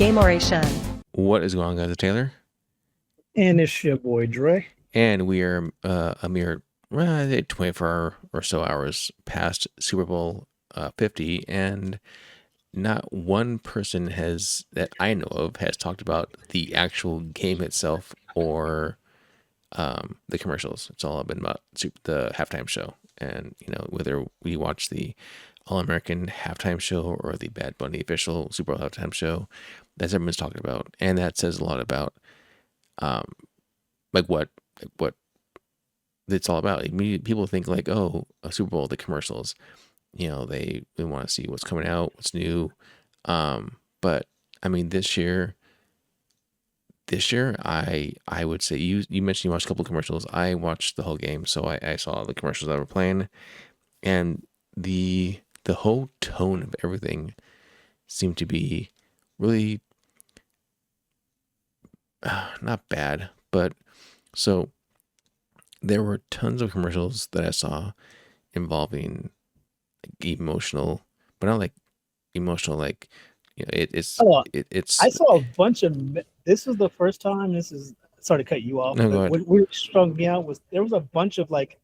Gameoration. What is going on, guys? It's Taylor, And it's your boy Dre. and we are a mere 24 or so hours past Super Bowl 50, and not one person has that I know of has talked about the actual game itself or the commercials. It's all been about the halftime show, and whether we watch the All American halftime show or the Bad Bunny official Super Bowl halftime show, that's everyone's talking about, and that says a lot about um, like what it's all about. People think like, oh, a Super Bowl, the commercials, they want to see what's coming out, what's new. But I mean, this year, I would say you mentioned you watched a couple of commercials. I watched the whole game, so I saw the commercials that were playing, and the whole tone of everything seemed to be really not bad, but so there were tons of commercials that I saw involving emotional, but not like emotional, like Oh, it's I saw a bunch of. This was the first time. This is sorry to cut you off, no, go but ahead. what really struck me out was there was a bunch of like,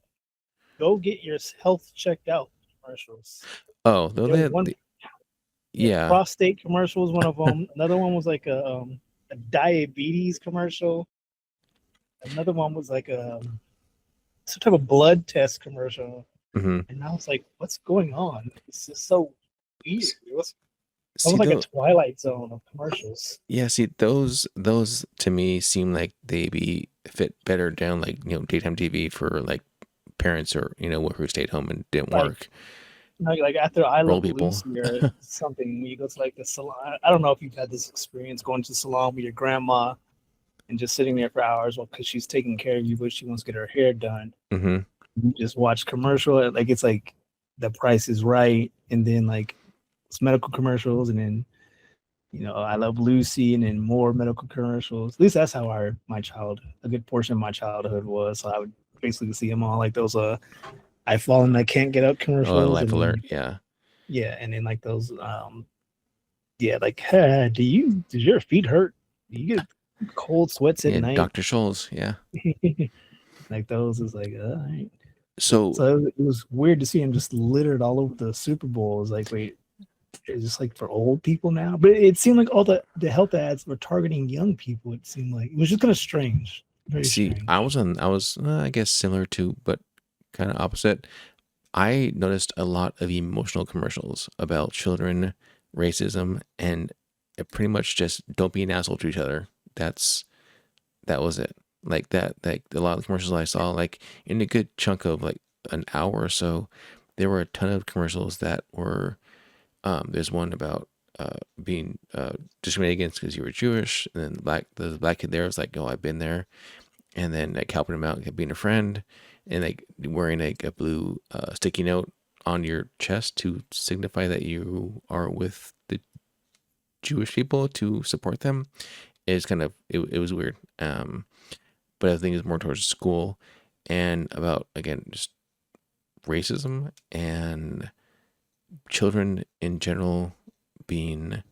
go get your health checked out commercials. Oh, though There was one yeah. prostate commercial was one of them. Another one was like a diabetes commercial. Another one was like some type of blood test commercial. hmm And I was like, what's going on? This is so weird. It was See, almost like a though, Twilight Zone of commercials. yeah, see, those to me seem like they be fit better down like daytime TV for like parents or who stayed home and didn't Like, work, like after I old Love people. Lucy or something, when you go to like the salon. I don't know if you've had this experience going to the salon with your grandma and just sitting there for hours because she's taking care of you, but she wants to get her hair done. hmm You just watch commercial, like it's like The Price is Right, and then like it's medical commercials, and then I Love Lucy, and then more medical commercials. At least that's how a good portion of my childhood was. So I would basically see them all, like those I Fall and I Can't Get Up Oh, commercials, Life and Alert, then yeah. yeah, and then like those yeah, like hey, does your feet hurt? Do you get cold sweats at Yeah, night? Dr. Scholl's, yeah. Like those is like all right. So So it was weird to see him just littered all over the Super Bowl. It was like, wait, is this like for old people now? But it seemed like all the health ads were targeting young people. It seemed like it was just kind of strange, very see, I strange. was I guess similar to, but kind of opposite. I noticed a lot of emotional commercials about children, racism, and it pretty much just don't be an asshole to each other. That was it. Like that, like a lot of the commercials I saw, like in a good chunk of like an hour or so, there were a ton of commercials that were. There's one about being discriminated against because you were Jewish, and then the black kid there was like, "Oh, I've been there," and then like helping him out, being a friend, and like wearing like a blue sticky note on your chest to signify that you are with the Jewish people to support them. It's kind of it was weird. But I think it's more towards school and about again just racism and children in general being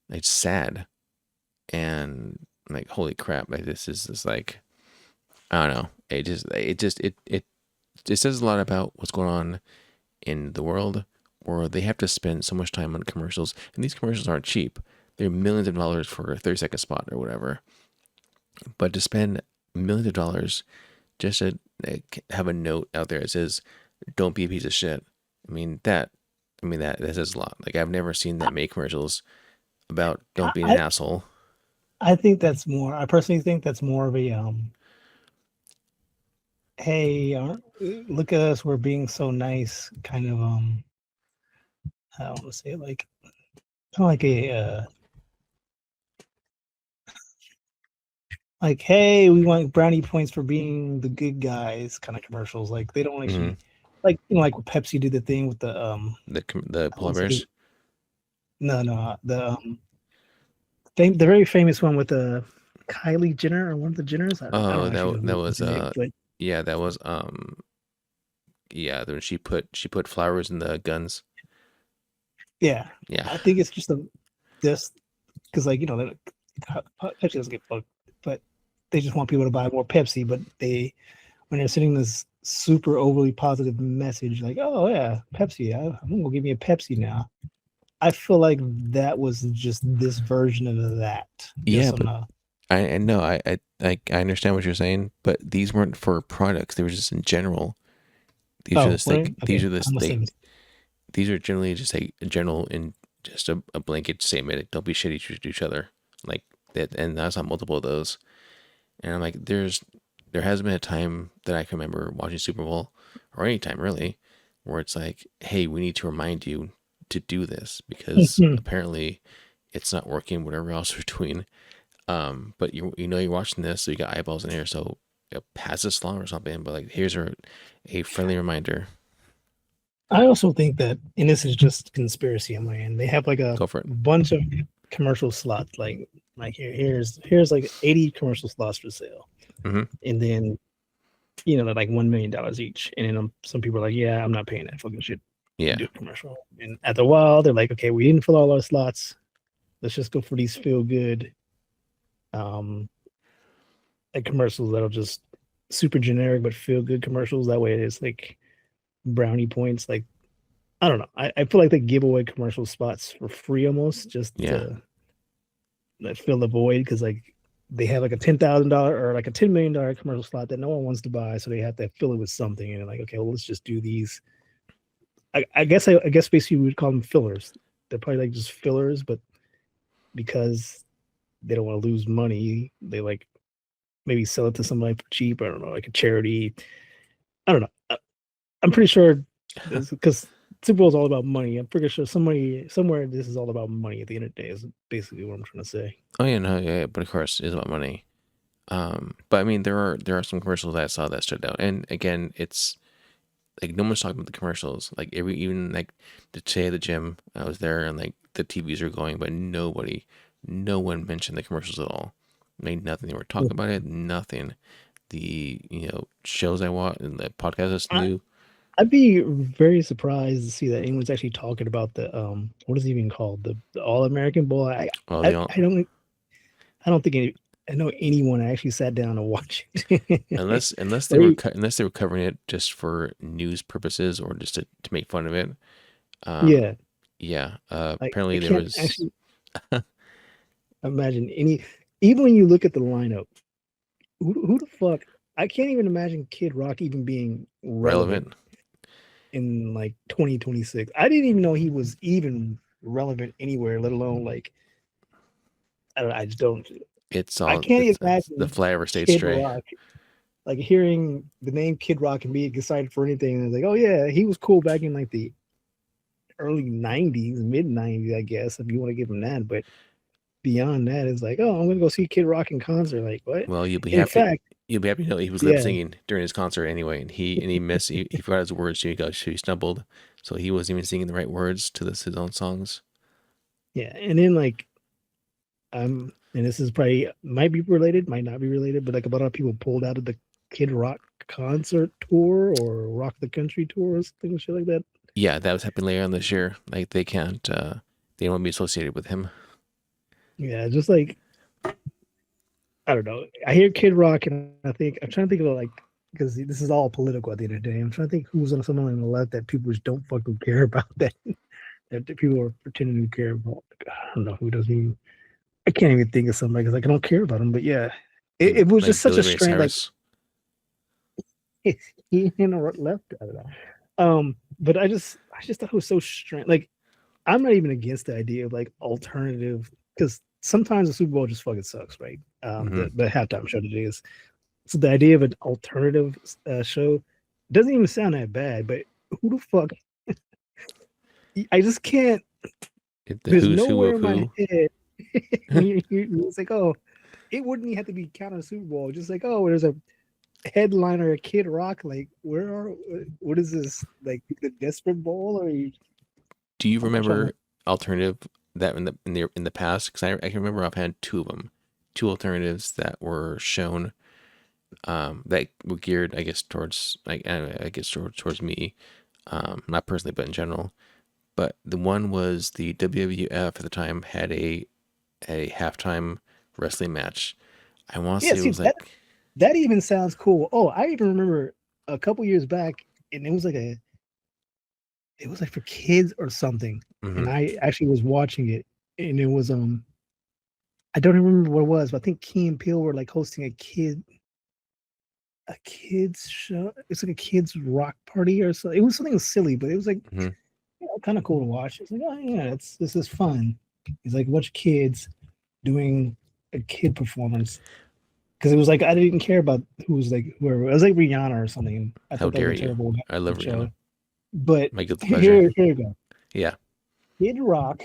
like sad and like holy crap, like this is just like I don't know. It says a lot about what's going on in the world where they have to spend so much time on commercials, and these commercials aren't cheap. They're millions of dollars for a 30-second spot or whatever. But to spend millions of dollars just to like, have a note out there that says, "Don't be a piece of shit." I mean that. That says a lot. Like I've never seen that many commercials about don't be an I asshole. I think that's more. I personally think that's more of a hey, look at us, we're being so nice, kind of I don't want to say it like kind of like a like hey, we want brownie points for being the good guys kind of commercials. Like they don't hmm actually like like with Pepsi did the thing with the The I polar want to say bears. no the the very famous one with Kylie Jenner or one of the Jenners. I Oh, don't actually that know that who was to name, but yeah, that was yeah. Then she put flowers in the guns. yeah, Yeah. I think it's just a this because like Pepsi doesn't get fucked, but they just want people to buy more Pepsi. But they when they're sending this super overly positive message, like, oh yeah, Pepsi, I'm gonna give me a Pepsi now. I feel like that was just this version of that, Yeah, just on but a I know I understand what you're saying, but these weren't for products. They were just in general. These are oh, just right, like these okay, are this I'm the they same. these are generally just a general in just a blanket statement. Like, don't be shitty to each other, like that, and that's not multiple of those. And I'm like, there has been a time that I can remember watching Super Bowl or any time really, where it's like, hey, we need to remind you to do this because apparently it's not working. Whatever else we're doing, but you know you're watching this, so you got eyeballs in here, so pass this along or something. But like, here's a friendly reminder. I also think that, and this is just conspiracy on my end, they have like a Go for it. bunch of commercial slots. Like here's like 80 commercial slots for sale, Mm-hmm. and then they're like $1 million each, and then some people are like, yeah, I'm not paying that fucking shit to Yeah, do a commercial. And after a while, they're like, okay, we didn't fill all our slots. Let's just go for these feel good um like commercials that'll just super generic but feel good commercials. That way, it's like brownie points. Like I don't know. I feel like they give away commercial spots for free almost just yeah. to like, fill the void because like they have like a $10,000 or like a $10 million commercial slot that no one wants to buy, so they have to fill it with something. And they're like, okay, well, let's just do these. I guess basically we would call them fillers. They're probably like just fillers, but because they don't want to lose money, they like maybe sell it to somebody for cheap. I don't know, like a charity. I don't know. I'm pretty sure because Super Bowl is all about money. I'm pretty sure somebody somewhere this is all about money at the end of the day. Is basically what I'm trying to say. Oh yeah, no, yeah, but of course it's about money. But I mean, there are some commercials that I saw that stood out, and again, it's like no one's talking about the commercials. Like even like today at the gym, I was there and like the TVs are going, but no one mentioned the commercials at all. Like nothing. They were talking about it. Nothing. The shows I watch and the podcast I listen I, to. I'd be very surprised to see that anyone's actually talking about the what is it even called, the All American Bowl. Well, I they all I don't think I know anyone actually sat down to watch it. Or unless they were covering it just for news purposes or just to make fun of it. Um, yeah, yeah. like I Apparently there can't was actually imagine any. Even when you look at the lineup, who the fuck? I can't even imagine Kid Rock even being relevant relevant. in like 2026. I didn't even know he was even relevant anywhere, let alone like I don't know, I just don't. It's I all can't it's the imagine flyover state Kid stray. Rock like hearing the name Kid Rock and being excited for anything. And it's like, oh yeah, he was cool back in like the early '90s, mid '90s, I guess, if you want to give him that. But beyond that, it's like, oh, I'm gonna go see Kid Rock in concert. Like what? Well, In fact, you'll be happy to know he was lip yeah, singing during his concert anyway, and he missed he forgot his words. He stumbled, so he wasn't even singing the right words to his own songs. yeah. And then like and this is probably might be related, might not be related, but like a lot of people pulled out of the Kid Rock concert tour or Rock the Country tour or something shit like that. Yeah, that was happening later on this year. Like they don't want to be associated with him. Yeah, just like I don't know. I hear Kid Rock and I think I'm trying to think of like because this is all political at the end of the day. I'm trying to think who's on someone on the left that people just don't fucking care about that people are pretending to care about. I don't know who doesn't even. I can't even think of somebody because like I don't care about them. But yeah, it was just Like such a Billy Ray strange like Cyrus. he in the left. I don't know. But I just thought it was so strange. Like I'm not even against the idea of like alternative because sometimes the Super Bowl just fucking sucks, right? Hmm. The halftime show that it is. So the idea of an alternative show doesn't even sound that bad. But who the fuck? I just can't. The There's who's who nowhere of in my who. head. It's like, oh, it wouldn't even have to be counted Super Bowl. Just like, oh, there's a headliner, a Kid Rock. Like, what is this? Like the Desperate Bowl? Or Do you I'm trying to. remember alternative that in the past? Because I can remember I've had two of them, two alternatives that were shown that were geared, I guess, towards like I guess towards me, not personally, but in general. But the one was the WWF at the time had a a halftime wrestling match. I want to Yeah, say it see was like, that even sounds cool. Oh, I even remember a couple years back, and it was like for kids or something. mm-hmm, And I actually was watching it, and it was I don't even remember what it was, but I think Key and Peele were like hosting a kids show. It's like a kids rock party or so. It was something silly, but it was like mm-hmm. kind of cool to watch. It's like, oh yeah, this is fun. It's like a bunch of kids doing a kid performance because it was like I didn't care about who was like whoever. It was like Rihanna or something. I How thought that was dare a you? terrible I love Rihanna. show. But My guilty pleasure. here you go. Yeah. Kid Rock,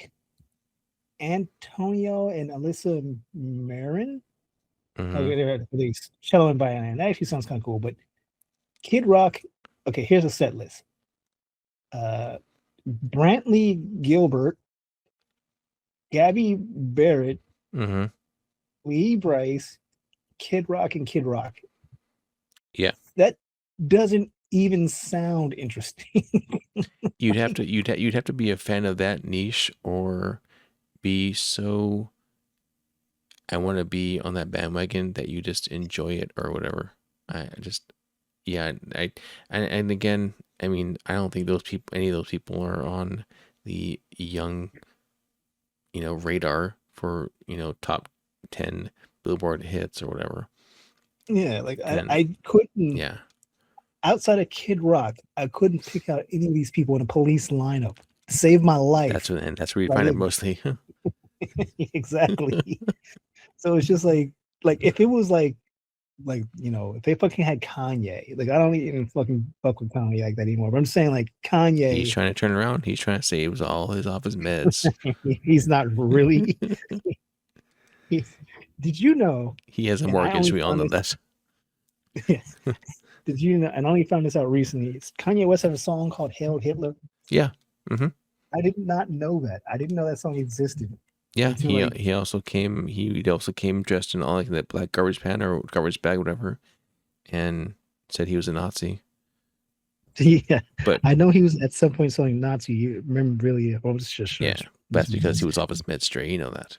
Antonio and Alyssa Marin. Mm-hmm. Okay, they're these cello and violin. That actually sounds kind of cool. But Kid Rock. Okay, here's a set list. Uh, Brantley Gilbert, Gabby Barrett, Mm-hmm. Lee Bryce, Kid Rock, and Kid Rock. Yeah. That doesn't even sound interesting. You'd have to be a fan of that niche or be so I want to be on that bandwagon that you just enjoy it or whatever. I just yeah, and again, I mean, I don't think those people any of those people are on the young, radar for, top 10 Billboard hits or whatever. Yeah, like And I couldn't yeah, outside of Kid Rock, I couldn't pick out any of these people in a police lineup to save my life. that's where you I find it lived mostly. exactly. So it's just like if it was if they fucking had Kanye, like I don't even fucking fuck with Kanye like that anymore. But I'm saying like He's Kanye, trying to turn around. He's trying to save all his off his meds. he's not really. He's, did you know? He has a And I mortgage. only We all found know this. that. Yes. Did you know? And I only found this out recently. Kanye West has a song called "Hail Hitler." Yeah. Mm-hmm. I did not know that. I didn't know that song existed Yeah. until like He also came dressed in all like that black garbage pan or garbage bag, whatever, and said he was a Nazi. yeah. But I know he was at some point selling Nazi memorabilia. Or was just yeah, shirts. that's because he was off his meds straight. You know that.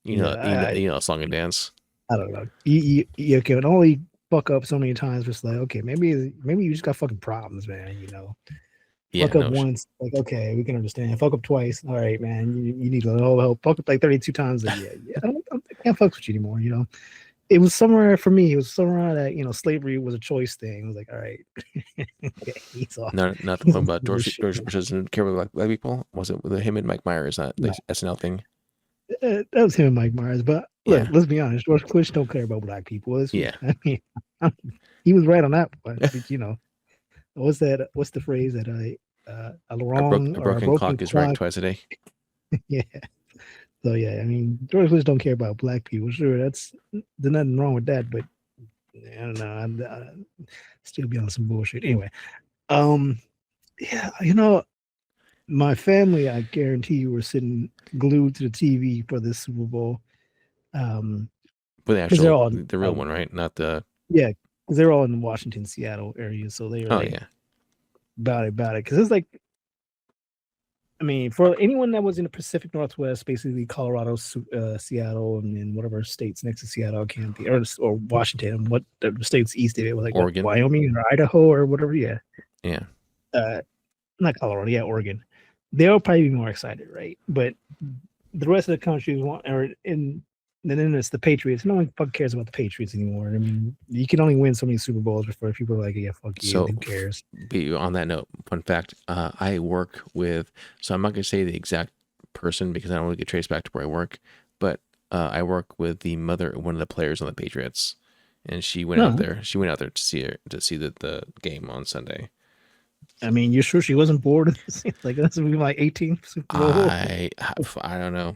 Yeah, Song and dance. I don't know. You can only fuck up so many times. Just like okay, maybe you just got fucking problems, man. Yeah. Fuck up No. once, like okay, we can understand. Fuck up twice, all right, man. You need a little help. Fuck up like 32 times, like yeah. I can't fuck with you anymore. It was somewhere for me. It was somewhere that slavery was a choice thing. It was like, all right, okay, he's off. Not the He's one off about this shit. George Bush doesn't care about black people. Was it with him and Mike Myers? Not the No, SNL thing. that was him and Mike Myers. But look, Yeah. let's be honest. George Bush don't care about black people. Yeah. I mean, he was right on that one. But, what's that? What's the phrase that a wrong A or a broken broken clock is right clock? twice a day. Yeah. So yeah, I mean, George Bush don't care about black people. Sure, there's nothing wrong with that, but I don't know. I still be on some bullshit. Anyway, um, yeah, my family, I guarantee you, were sitting glued to the TV for this Super Bowl. But Because they're all, the real one, right? Not the. yeah, because they're all in the Washington, Seattle area, so they were Oh like yeah. about it. Because it's like, I mean, for anyone that was in the Pacific Northwest, basically Colorado, Seattle, and then whatever states next to Seattle, I can't think, or Washington, what the states east of it was like, what, Oregon. Wyoming or Idaho or whatever. Yeah, Yeah. not Colorado, yeah, Oregon. They'll probably be more excited, right? But the rest of the country and then it's the Patriots. No one fucking cares about the Patriots anymore. I mean, you can only win so many Super Bowls before people are like, yeah, fuck you. So, Who cares? on that note, fun fact: I work with. So I'm not gonna say the exact person because I don't want to get traced back to where I work, but I work with the mother of one of the players on the Patriots, and she went out No, there. She went out there to see the game on Sunday. I mean, you're sure she wasn't bored? Like that's gonna be my 18th Super Bowl. I don't know.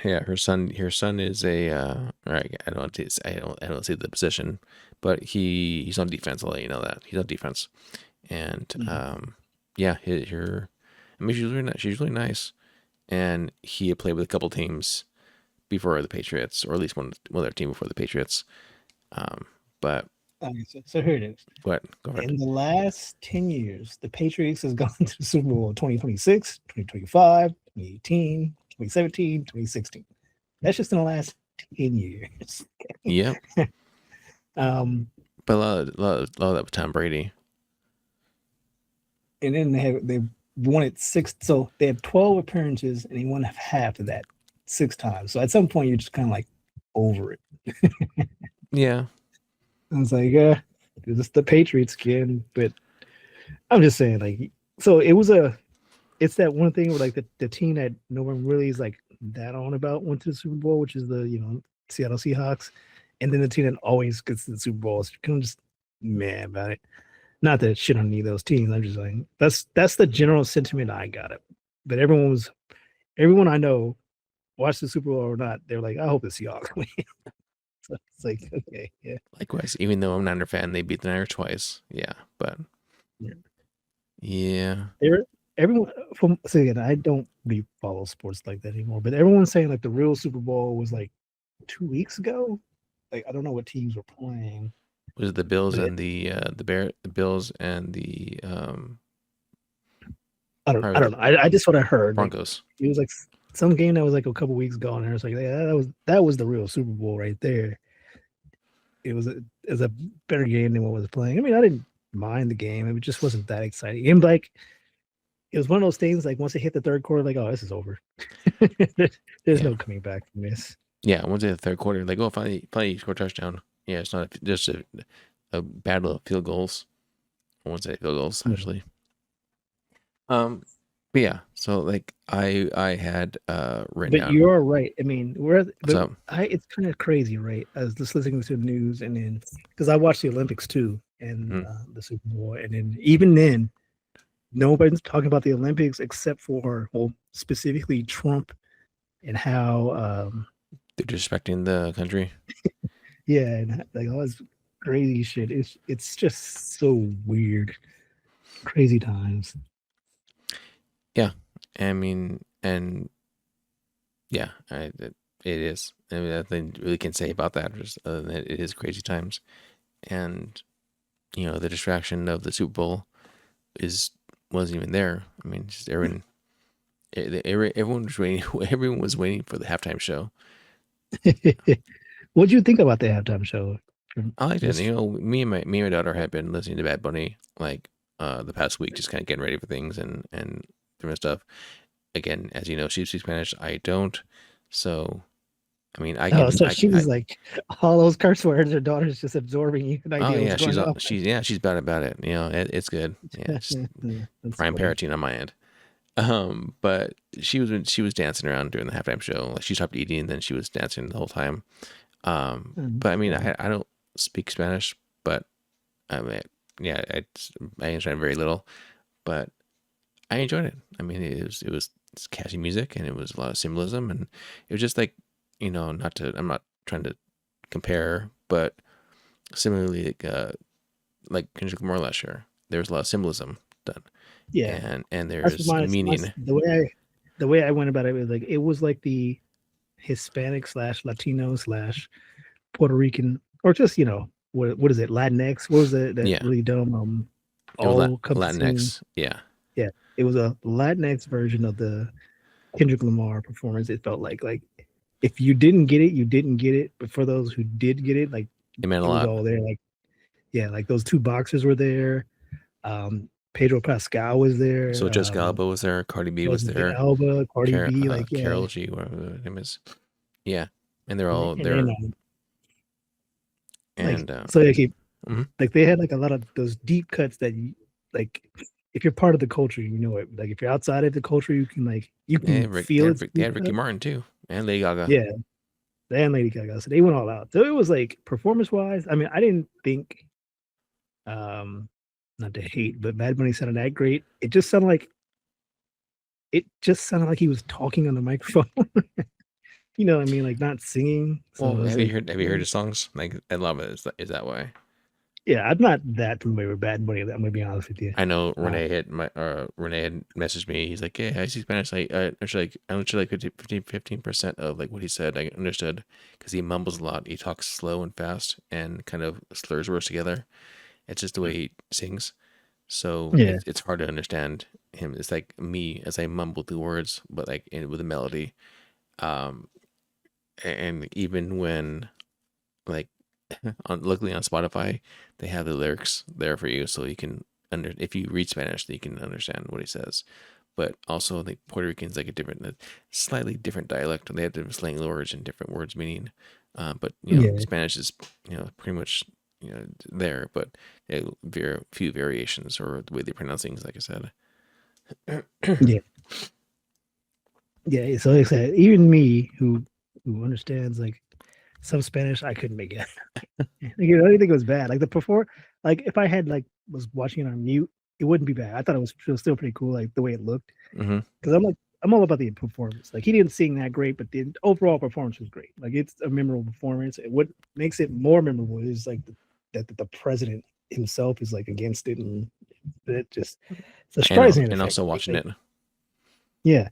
Yeah, her son is a right. I don't see the position, but he's on defense. I'll let you know that he's on defense, and yeah, I mean, she's really nice, and he had played with a couple teams before the Patriots, or at least one other team before the Patriots. But Okay, so here it is. what? Go ahead. In the last 10 years, the Patriots has gone to the Super Bowl 2026, 2025, 2018, 2017, 2016. That's just in the last 10 years. Yep. um, But a lot of that with Tom Brady. and then they won it six. So they have 12 appearances, and he won half of that 6 times. So at some point, you're just kind of like over it. Yeah. I was like, yeah, it's the Patriots again. But I'm just saying, like, so it's that one thing where like the team that no one really is like that on about went to the Super Bowl, which is the Seattle Seahawks, and then the team that always gets to the Super Bowl is kind of just mad about it. Not that shit on any of those teams. I'm just like that's the general sentiment I got it. But everyone I know watched the Super Bowl or not, they're like, I hope the Seahawks win. So it's like, okay, yeah. Likewise, even though I'm a Niner fan, they beat the Niners twice. Yeah, but Yeah. yeah, There everyone from so again, I don't really follow sports like that anymore, but everyone's saying like the real Super Bowl was like 2 weeks ago. Like I don't know what teams were playing, was it the Bills but and the Bills and the I probably don't the know. I just what I heard. Like Broncos? it was like some game that was like a couple weeks ago, and I was like, yeah, that was the real Super Bowl right there. It was a better game than what was playing. I mean, I didn't mind the game. It just wasn't that exciting. And like it was one of those things like once it hit the third quarter, like, oh, this is over. There's Yeah, no coming back from this. yeah. Once in the third quarter, like, oh, finally score a touchdown. Yeah, it's not just a battle of field goals. I won't say field goals Yeah. actually. But yeah, so like I had written But down. you're right. I mean, What's up? it's kind of crazy, right? I was just listening to the news, and then because I watched the Olympics too, and Hmm. the Super Bowl, and then even then, nobody's talking about the Olympics except for, well, specifically Trump and how, They're disrespecting the country. yeah, and like all this crazy shit. It's just so weird, crazy times. Yeah, I mean, and yeah, it is. I mean, nothing really can say about that. Just other than it is crazy times, and the distraction of the Super Bowl is wasn't even there. I mean, just everyone was waiting. Everyone was waiting for the halftime show. What do you think about the halftime show? I liked it. Just Me and my daughter had been listening to Bad Bunny like the past week, just kind of getting ready for things and different stuff. Again, as you know, she speaks Spanish. I don't. So I mean, I oh, can so I she's like all those curse words. Her daughter's just absorbing you, an oh idea what's yeah, going on. she's bad about it. It's good. Yeah, just That's prime funny. parenting on my end. But she was dancing around during the halftime show. Like she stopped eating, and then she was dancing the whole time. But I mean, I don't speak Spanish, but I mean, yeah, I understand very little, but I enjoyed it. I mean, it was it's catchy music, and it was a lot of symbolism, and it was just like, not to I'm not trying to compare, but similarly, like Kendrick Lamar last year, there was a lot of symbolism done, Yeah, and that's there's a my meaning. the way I went about it was like the Hispanic slash Latino slash Puerto Rican, or just what is it, Latinx? What was that Yeah, really dumb it was all encompassing? Latinx. Yeah, Yeah, it was a Latinx version of the Kendrick Lamar performance. It felt like if you didn't get it, you didn't get it. But for those who did get it, like it meant a it was lot. all there. Like yeah, like those two boxers were there. Pedro Pascal was So there. Jessica Alba was there, Cardi B was Jessica there, Alba, Cardi B, like yeah, Carol G, whatever her name is. Yeah, and they're and all then there, like and so mhm. like they had like a lot of those deep cuts that like if you're part of the culture, you know it. Like if you're outside of the culture, you can They feel had it's They deep had Ricky cut. Martin too, and Lady Gaga. Yeah, and Lady Gaga, so they went all out. So it was like performance wise. I mean, I didn't think um not to hate, but Bad Bunny sounded that great. It just sounded like he was talking on the microphone. You know what I mean? Like not singing. So it Well, was like, have you heard his songs? Like I love it. Is that way? yeah, I'm not that familiar with Bad Bunny. I'm gonna be honest with you. I know Uh, Renee had messaged me. He's like, "Yeah, I speak Spanish. I understood like 15% of like what he said. I understood because he mumbles a lot. He talks slow and fast and kind of slurs words together. It's just the way he sings. So yeah, it's hard to understand him. It's like me as I mumble through words, but like with a melody. Um, and even when like luckily on Spotify, they have the lyrics there for you, so you can if you read Spanish, you can understand what he says. But also, the Puerto Rican's like a slightly different dialect. They have different slang words and different words meaning. But Yeah, Spanish is pretty much there, but very few variations or the way they pronounce things. Like I said, yeah, yeah. So like I said, even me who understands like some Spanish, I couldn't make it. I don't think it was bad. Like the before, like if I had like was watching it on mute, it wouldn't be bad. I thought it was still pretty cool, like the way it looked. hmm Because I'm all about the performance. Like he didn't sing that great, but the overall performance was great. Like it's a memorable performance. What makes it more memorable is like that the president himself is like against it, and it just it's a surprising and effect. also watching it Yeah,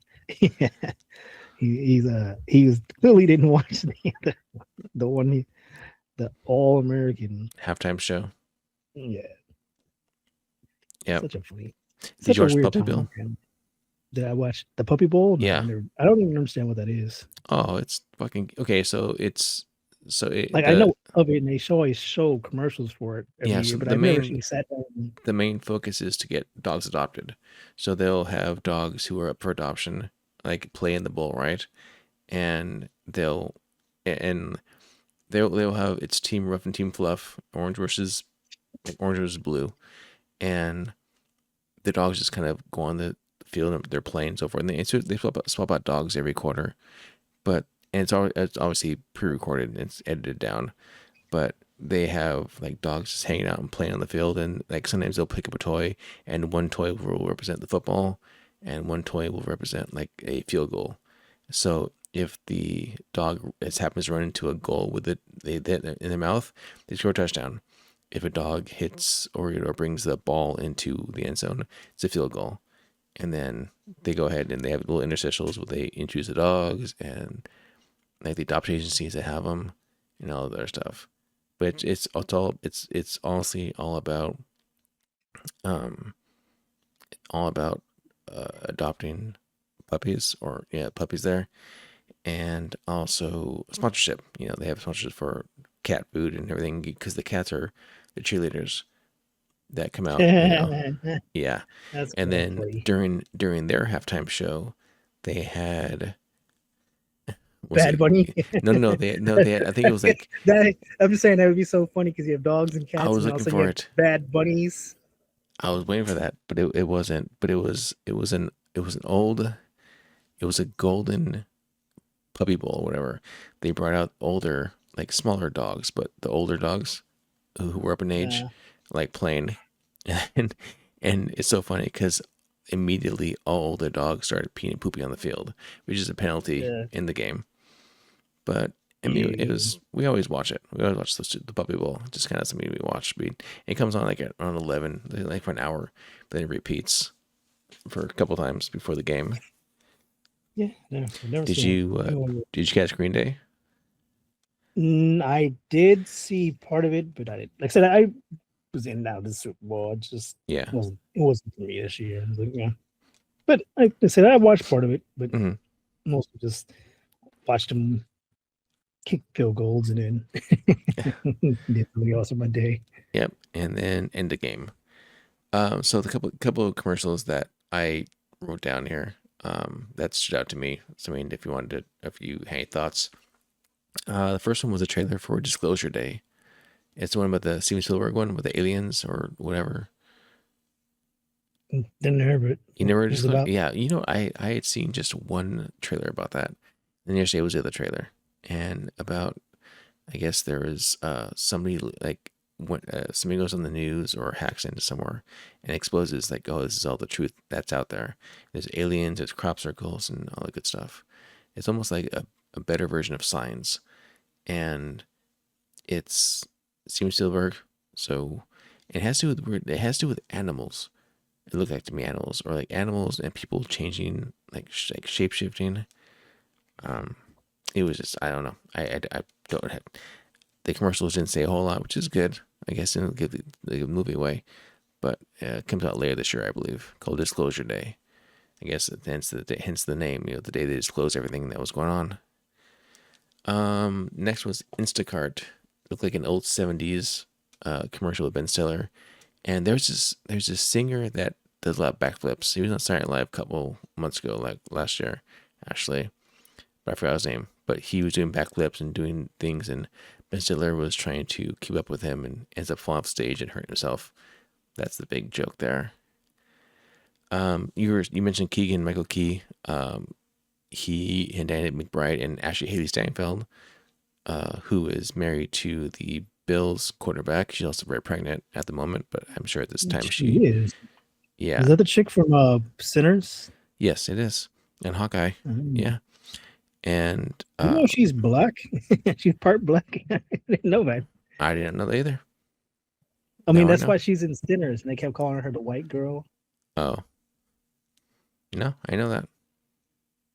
yeah. He was clearly didn't watch the one the All American. halftime show. Yeah, Yep. such a funny, Did such you a watch weird Puppy time, Bill? man. Did I watch the Puppy Bowl? No, Yeah. I don't even understand what that is. Oh, it's fucking okay. Like I know of it, and they always show commercials for it every yeah. year, So but I've never actually sat down. the main focus is to get dogs adopted. So they'll have dogs who are up for adoption, like play in the bowl, right? And and they'll have it's Team Rough and Team Fluff, orange versus blue, and the dogs just kind of go on the field and they're playing and so forth. And they swap out dogs every quarter, but and it's obviously pre-recorded and it's edited down, but they have like dogs just hanging out and playing on the field, and like sometimes they'll pick up a toy and one toy will represent the football and one toy will represent like a field goal. So if the dog happens to run into a goal with they in their mouth, they score a touchdown. If a dog hits or brings the ball into the end zone, it's a field goal. And then they go ahead and they have little interstitials where they introduce the dogs and like the adoption agencies that have them and all of their stuff. But it's honestly um all about adopting puppies or puppies there, and also sponsorship. They have sponsorship for cat food and everything because the cats are the cheerleaders that come out. Yeah. That's And kind of then funny. during their halftime show, they had was Bad it Bunny. they had I think it was like I'm just saying that would be so funny because you have dogs and I cats, was and all of a looking sudden you for have it. bad bunnies. I was waiting for that, but it wasn't. But it was an old it was a golden puppy bowl or whatever. They brought out older like smaller dogs, but the older dogs who were up in age, Uh, like playing, and and it's so funny because immediately all the dogs started peeing and pooping on the field, which is a penalty uh, in the game. But I mean, it you, was we always watch it. We always watch the Puppy Bowl. Just kind of something we watch. It comes on like at around 11, like for an hour, but then it repeats for a couple times before the game. yeah, no, I've never Did seen it. you did you catch Green Day? I did see part of it, but I did. Like I said, I was in and out of the Super Bowl. It just Yeah. wasn't for me this year. I was like, yeah. But like I said, I watched part of it, but hmm mostly just watched them kick field goals and then did something else in my day. Yep. And then end the game. So the couple of commercials that I wrote down here that stood out to me. So I mean, if you had any thoughts, the first one was a trailer for Disclosure Day. It's the one about the Steven Spielberg one with the aliens or whatever. Didn't hear it. You What never was just it about? yeah. I had seen just one trailer about that, and yesterday was the other trailer, and about I guess there is somebody like when somebody goes on the news or hacks into somewhere and exposes like, oh, this is all the truth that's out there. There's aliens, there's crop circles, and all the good stuff. It's almost like a better version of science, and it's Steven Spielberg, so it has to do with animals. It looked like to me animals or like animals and people changing like shape shifting. Um, it was just I don't know. I don't have the commercials didn't say a whole lot, which is good. I guess it'll give the movie away, but it comes out later this year, I believe, called Disclosure Day. I guess hence the name. The day they disclosed everything that was going on. Next was Instacart. Looked like an old '70s commercial with Ben Stiller. And there's this singer that does a lot of backflips. He was on Saturday Night Live a couple months ago, like last year, actually. But I forgot his name. But he was doing backflips and doing things, and Ben Stiller was trying to keep up with him and ends up falling off stage and hurting himself. That's the big joke there. You mentioned Keegan Michael Key. He and Danny McBride and Ashley Haley Steinfeld, who is married to the Bills quarterback. She's also very pregnant at the moment, but I'm sure at this time She is. yeah, Is that the chick from Sinners? yes, it is. And Hawkeye, Mm. yeah, and You know she's black. She's part black. I didn't know that. I didn't know that either. I mean, Now I that's know. why she's in Sinners, and they kept calling her the white girl. Oh no, I know that.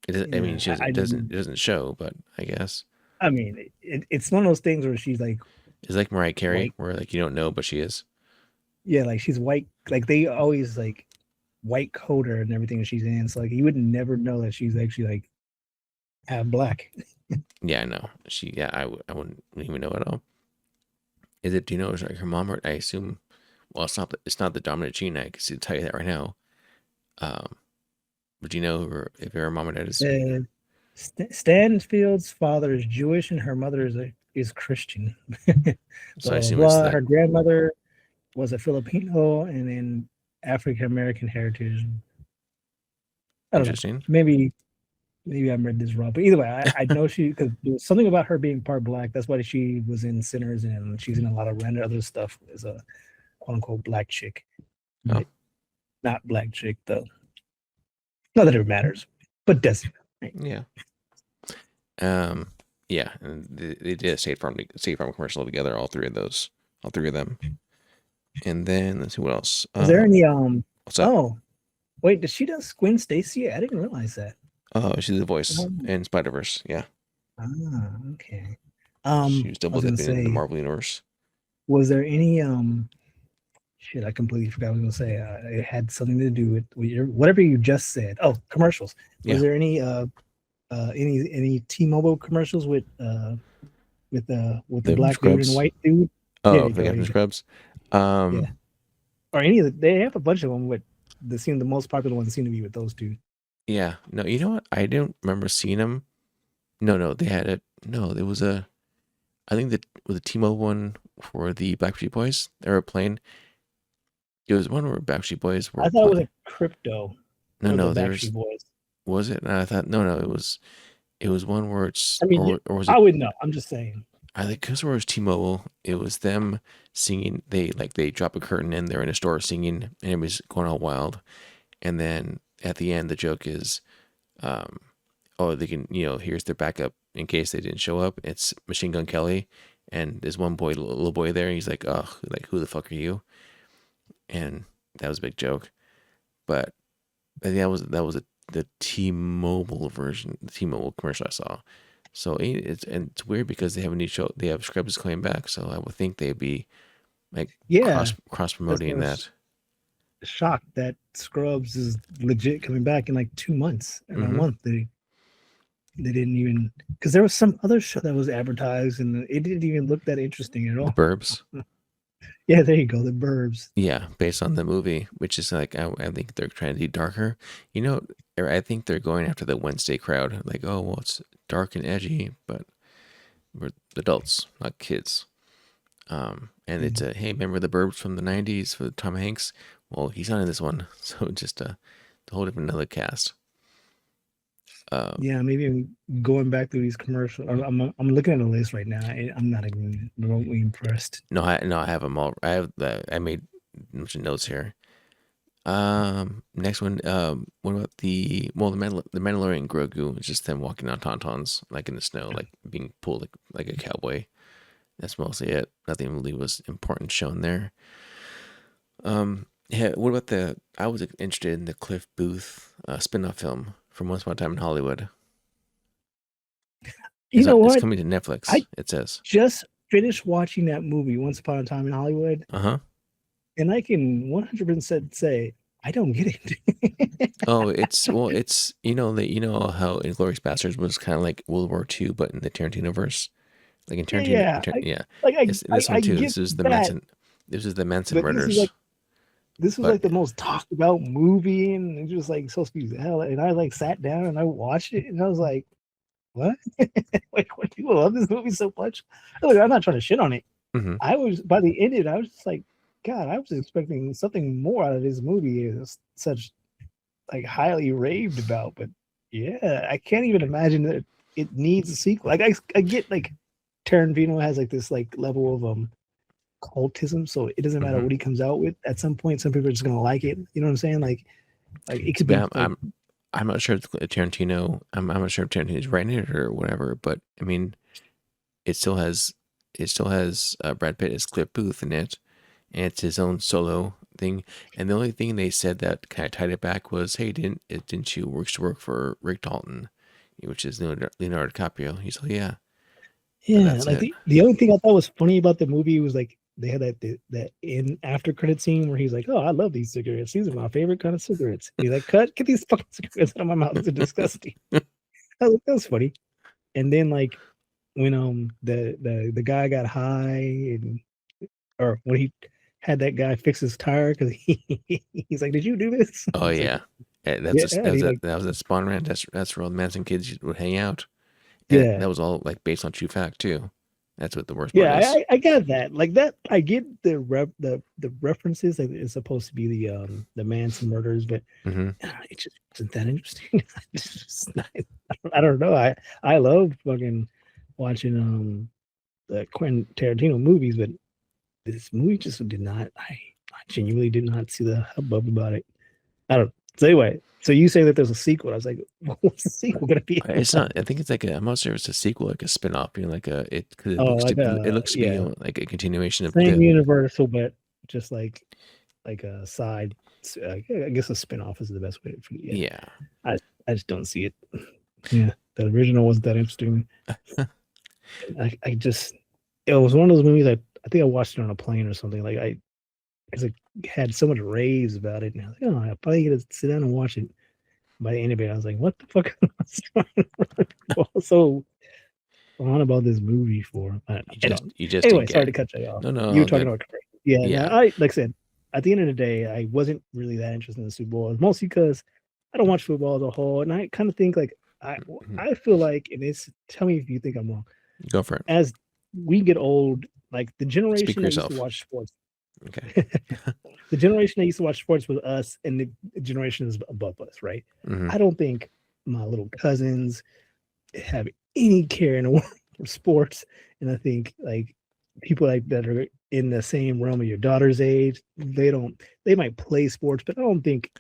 It is, I mean, Yeah, I didn't. it doesn't show, but I guess I mean, it's one of those things where she's like it's like Mariah Carey, white. where like you don't know, but she is. Yeah, like she's white. Like they always like white coat her and everything that she's in. So like you would never know that she's actually like half black. Yeah, I know. Yeah, I wouldn't even know at all. Is it? Do you know? Is like her mom? Or I assume. Well, it's not the dominant gene. I can tell you that right now. Um, but do you know if her mom or dad is? Uh, Stanfield's father is Jewish and her mother is Christian. So I Blah blah assume it's blah. that. Her grandmother was a Filipino and then African American heritage. I don't know. Interesting. Maybe I read this wrong, but either way, I know she because there was something about her being part black. That's why she was in Sinners and she's in a lot of random other stuff as a quote unquote black chick, Oh, but not black chick though. Not that it matters, but doesn't. Right. yeah. Um, yeah, and they did a State Farm commercial together. All three of them. And then let's see what else. Was there any What's up? oh wait, did she does Gwen Stacy? I didn't realize that. Oh, she's the voice Um, in Spider Verse. Yeah, okay. she was I double was gonna dipping in the say, Marvel universe. was there any shit, I completely forgot what I was gonna say. It had something to do with whatever you just said. Oh, commercials. Was Yeah, there any T-Mobile commercials with the the black dude and Scrubs. white dude? There Oh, you the go. guy There from you go. Scrubs. Yeah. Um, Or any of they have a bunch of them, but the most popular ones seem to be with those two. yeah. No, you know what? I don't remember seeing him. No, no, they had it. No, there was a. I think that was a T-Mobile one for the Backstreet Boys. They were playing. It was one where Backstreet Boys were I thought it was playing. a crypto No, for the no, there's Backstreet Boys. was it? And I thought no, no, it was one where it's I mean, or was I it? would know. I'm just saying. I think because it was T-Mobile, it was them singing. They drop a curtain and they're in a store singing, and everybody's going all wild. And then at the end, the joke is, um, oh, they can here's their backup in case they didn't show up. It's Machine Gun Kelly, and there's one boy, little boy there. And he's like, oh, like who the fuck are you? And that was a big joke. But I think the T-Mobile version, the T-Mobile commercial I saw. So it's weird because they have a new show. They have Scrubs coming back, so I would think they'd be like Yeah, cross that's promoting what I was that. shocked that Scrubs is legit coming back in like 2 months or a Mm-hmm. month. They didn't even because there was some other show that was advertised and it didn't even look that interesting at The all. Burbs, Yeah, there you go, the Burbs. yeah, based on the movie, which is like I think they're trying to be darker. Or I think they're going after the Wednesday crowd. Like, oh well, it's dark and edgy, but we're adults, not kids. And it's Mhm. a hey, remember the Burbs from the '90s for Tom Hanks? Well, he's not in this one, so just a whole different another cast. Um, Yeah, maybe I'm going back through these commercials. I'm looking at a list right now. I'm not even remotely impressed. no, I have them all. I made a bunch of notes here. Next one. What about the Mandalorian Grogu? It's just them walking on tauntauns, like in the snow, like being pulled like a cowboy. That's mostly it. Nothing really was important shown there. Yeah. What about the? I was interested in the Cliff Booth spin-off film from Once Upon a Time in Hollywood. You know It's what? coming to Netflix. I It says. just finished watching that movie Once Upon a Time in Hollywood, Uh huh. and I can 100% say I don't get it. Oh, it's well, it's that how Inglourious Basterds was kind of like World War II, but in the Tarantino verse, like in Yeah, Tarantino, yeah. yeah. Like It's this one I too. get that, This is the Manson but murders, this was but like the most talked about movie, and it was like supposed to be hell. And I like sat down and I watched it, and I was like, what? Like, when people love this movie so much? Look, I'm not trying to shit on it. mhm. I was by the end of it, I was just like, God, I was expecting something more out of this movie. It's such like highly raved about, but yeah, I can't even imagine that it needs a sequel. Like I get like Tarantino has like this like level of cultism, so it doesn't matter Mhm. what he comes out with. At some point, some people are just gonna like it. You know what I'm saying? Like it could But be like I'm not sure if Tarantino. I'm not sure if Tarantino's writing it or whatever. But I mean, it still has Brad Pitt as Cliff Booth in it, and it's his own solo thing. And the only thing they said that kind of tied it back was, "Hey, didn't you work for Rick Dalton, which is Leonardo DiCaprio?" He's like, "Yeah," but yeah, that's like it. the only thing I thought was funny about the movie was like they had that in after credit scene where he's like, "Oh, I love these cigarettes. These are my favorite kind of cigarettes." He's like, "Cut, get these fucking cigarettes out of my mouth. These are disgusting." I was like, that was funny. And then like when the guy got high and or when he had that guy fix his tire because he's like, "Did you do this?" Oh He's like, yeah, "Yeah," and he like, that was a Spawn Ranch. That's where all the Manson kids would hang out, and yeah. that was all like based on true fact too. That's what the worst part Yeah, is. I get that. Like that, I get the references that it's supposed to be the Manson murders, but Hmm. it just wasn't that interesting. It's just not, I don't know. I love fucking watching the Quentin Tarantino movies, but this movie just did not. I genuinely did not see the hubbub about it. I don't. So anyway, so you say that there's a sequel. I was like, what's the sequel gonna be It's about? not. I think it's like I'm not sure if it's a sequel, like a spin-off, like because Oh, like it looks to be yeah, like a continuation of same the. universal, but just like a side. I guess a spinoff is the best way for it. Yeah, Yeah. I I just don't see it. Yeah, the original wasn't that interesting. I just it was one of those movies I think I watched it on a plane or something. Like I because it had so much raves about it, and I was like, oh, I probably get to sit down and watch it. By the end of it, I was like, what the fuck am I so on about this movie for? I don't. You just didn't Anyway, get sorry to it. cut you off. No, no, You were all talking good. about commercials. Yeah, no, Yeah. I like I said, at the end of the day, I wasn't really that interested in the Super Bowl. It's mostly because I don't watch football as a whole, and I kind of think like Mhm. I feel like, and it's tell me if you think I'm wrong. Go for it. As we get old, like the Speak generation for that used to yourself. watch sports, Okay. the generation that used to watch sports with us, and the generations above us, right? Hmm. I don't think my little cousins have any care in the world for sports. And I think like people like that are in the same realm of your daughter's age, they might play sports, but I don't think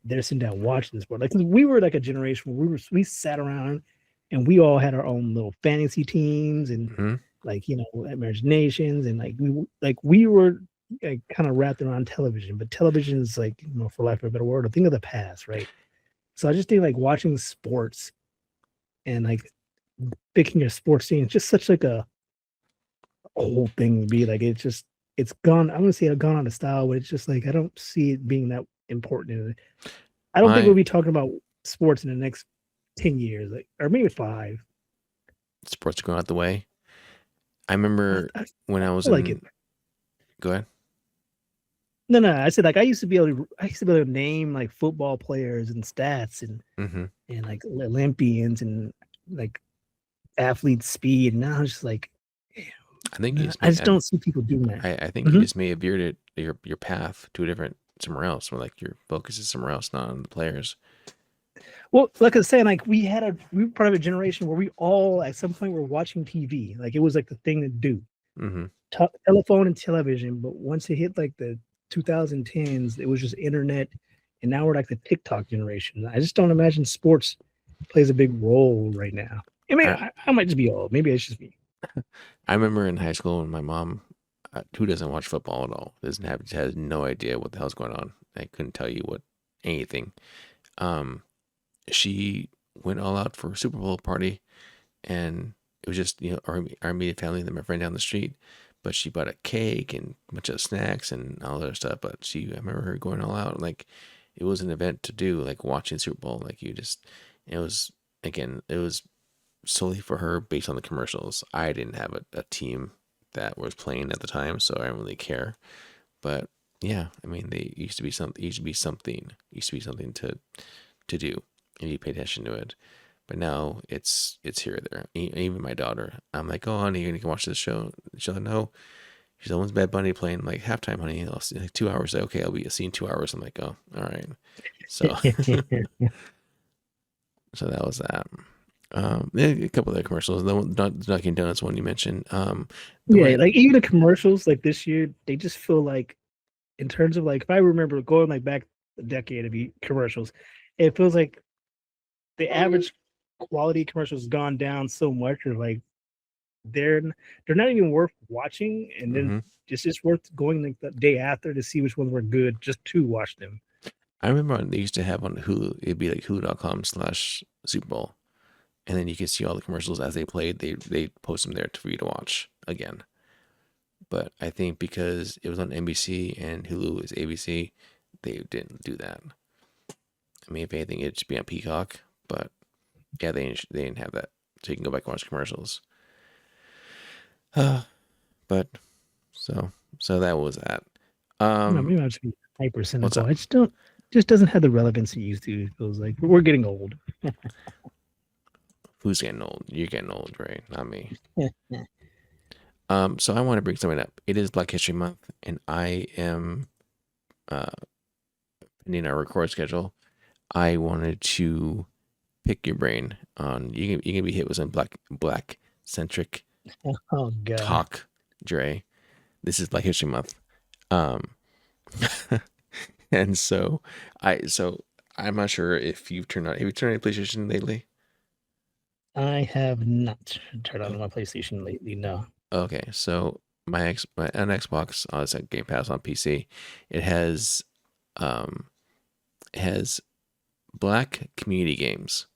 they're sitting down watching the sport. Like we were like a generation where we sat around and we all had our own little fantasy teams and Hmm. like imaginations and we were like, kind of wrapped around television, but television is like for lack of a better word, a thing of the past, right? So I just think like watching sports and like picking your sports team is just such like a old thing to be like it's gone. I'm gonna say it's gone out of style, but it's just like I don't see it being that important. I don't think My we'll be talking about sports in the next 10 years, like or maybe five. sports are going out the way. I I, remember I, when I I was feel like it. in. Go ahead. No, no, I said like I used to be able to name like football players and stats Hmm. and like Olympians and like athlete speed. And now it's just like I think you nah, just I may. just don't see people doing that. I think you Mm-hmm. just may have veered your path to a different somewhere else, where like your focus is somewhere else, not on the players. Well, like I was saying, like we were part of a generation where we all at some point were watching TV. Like it was like the thing to do. Hmm. Telephone and television. But once it hit like the 2010s, it was just internet, and now we're like the TikTok generation. I just don't imagine sports plays a big role right now. I mean, I I might just be old. Maybe it's just me. I remember in high school when my mom, who doesn't watch football at all, doesn't have has no idea what the hell's going on. I couldn't tell you what anything. Um, she went all out for a Super Bowl party, and it was just our immediate family and then my friend down the street. but she bought a cake and a bunch of snacks and all that other stuff. But I remember her going all out. Like, it was an event to do, like watching Super Bowl. Like, it was, again, it was solely for her based on the commercials. I didn't have a team that was playing at the time, so I didn't really care. But yeah, I mean, they used to be something. Used to be something to do, and you pay attention to it. But now it's here or there. Even my daughter, I'm like, oh, honey, you can watch this show. She's like, no. She's almost Bad Bunny playing like halftime, honey. I'll see like 2 hours. Like, okay, I'll be seeing 2 hours. I'm like, oh, all right. So so that was that. A couple of the commercials. The Dunkin' Donuts one you mentioned. The Yeah, one. like even the commercials like this year, they just feel like in terms of like if I remember going like back a decade of commercials, it feels like the average quality commercials gone down so much, or like they're they're not even worth watching, and then Mm-hmm. it's just worth going like the day after to see which ones were good just to watch them. I remember they used to have on Hulu. It'd be like Hulu.com/Super Bowl, and then you could see all the commercials as they played. They post them there for you to watch again. But I think because it was on NBC and Hulu is ABC, they didn't do that. I mean, if anything, it'd just be on Peacock. But yeah, they didn't have that, so you can go back and watch commercials. But so that was that. No, Um, maybe I'm just being hyper what's cynical. up? I just don't just doesn't have the relevance it used to. It feels like we're getting old. Who's getting old? You're getting old, right? Not me. Yeah. So I want to bring something up. It is Black History Month, and I am uh in our record schedule. I wanted to pick your brain on you can be hit with some black centric Oh God. talk, Dre. This is Black History Month. Um and so I'm not sure if have you turned on a PlayStation lately? I have not turned Oh, on my PlayStation lately. No. okay, so my on Xbox, it's like Game Pass on PC. It has um it has black community games.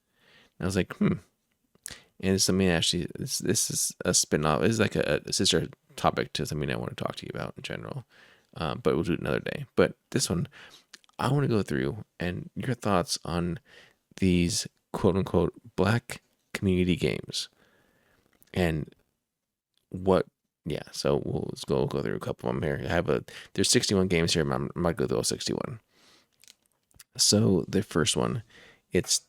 And I was like, and it's something actually this is a spin-off. It's like a sister topic to something I want to talk to you about in general. But we'll do it another day. But this one, I want to go through and your thoughts on these quote unquote black community games and what. Yeah, so we'll go through a couple of them here. There's 61 games here. I'm gonna go through all 61. So the first one, it's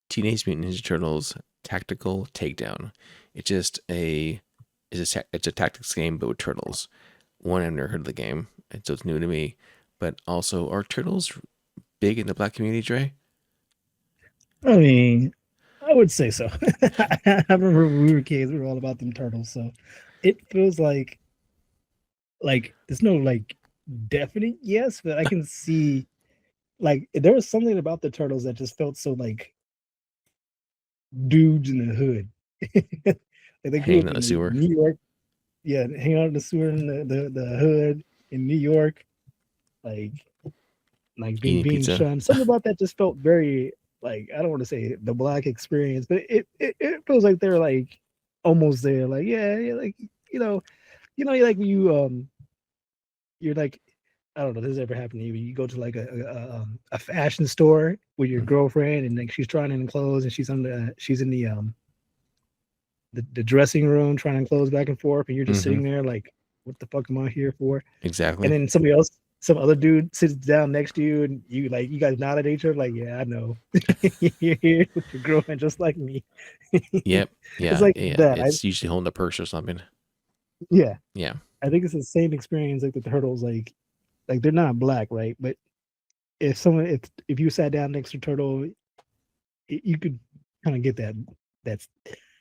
Teenage Mutant Ninja Turtles Tactical Takedown. It's just it's a tactics game but with turtles. One, I've never heard of the game, and so it's new to me. But also, are turtles big in the black community, Dre? I mean, I would say so. I remember when we were kids, we were all about them turtles. So it feels like there's no like definite yes, but I can see like there was something about the turtles that just felt so like dudes in the hood. Like they grew Hanging up in the in sewer. New York, yeah, hanging out in the sewer in the hood in New York, like Eating being pizza. shunned. Something about that just felt very like I don't want to say the black experience, but it feels like they're like almost there. Like yeah, like like you're like I don't know. If this has ever happened to you? You go to like a fashion store with your girlfriend, and like she's trying on clothes, and she's in the dressing room trying on clothes back and forth, and you're just Mm-hmm. sitting there like, what the fuck am I here for? And Exactly. then some other dude sits down next to you, and you guys nod at each other like, yeah, I know, you're here with your girlfriend just like me. Yep. It's Yeah. like Yeah. that. I It's usually holding a purse or something. Yeah, Yeah. I think it's the same experience like the turtles. Like they're not black, right? But if you sat down next to Turtle, you could kind of get that's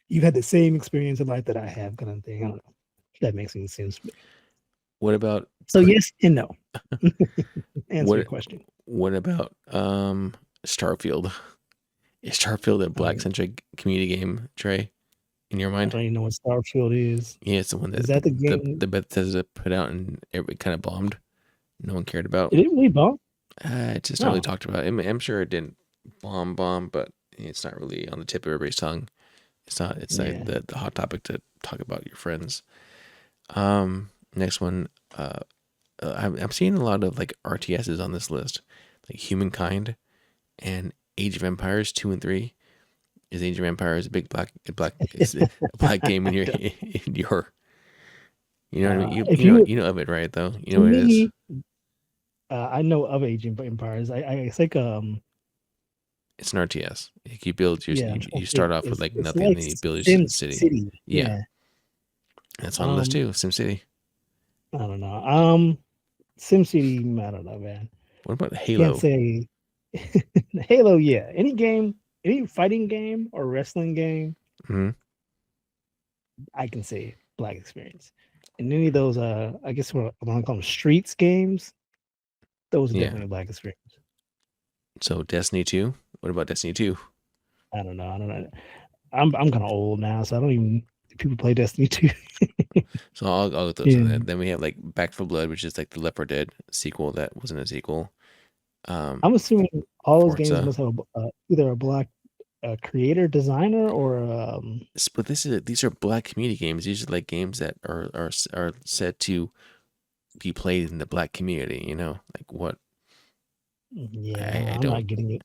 you had the same experience in life that I have, kind of thing. I don't know if that makes any sense. What about So put yes and no. Answer your what question. what about Starfield? Is Starfield a I black mean, centric community game, Trey? In your I mind? don't even know what Starfield is. Yeah, it's the one Is that that the game? the Bethesda put out and it kind of bombed. No one cared about. Did it really bomb? It's just not really No. talked about. I'm sure it didn't bomb, but it's not really on the tip of everybody's tongue. It's not. It's not Yeah. the hot topic to talk about your friends. Next one. I'm seeing a lot of like RTSs on this list, like Humankind and Age of Empires 2 and 3. Is Age of Empires a big black is a black game in your in your you know what I mean? If you You know of it, right? Though you to know what it is. me, I know of Aging Empires. I think It's an RTS. Like you build your yeah, I'm trying you to think. start off with like It's nothing, and like then you build your Sim city. City. Yeah, Yeah. that's on the list Um, too. SimCity. I don't know. Sim City. I don't know, man. What about Can't Halo? say Halo. Yeah, any game, any fighting game or wrestling game, Hmm. I can say Black experience. And any of those, I guess what I want to call them streets games, those are Yeah. definitely a Black experience. So Destiny 2. What about Destiny 2? I don't know. I don't know. I'm kind of old now, so I don't even people play Destiny 2. So I'll go through some of Yeah. that. Then we have like Back for Blood, which is like the Left 4 Dead sequel that wasn't a sequel. Um, I'm assuming all those games Forza. must have either a black creator, designer, or But these are black community games. These are like games that are said to be played in the black community. You know, like what yeah, I I'm don't. not getting it.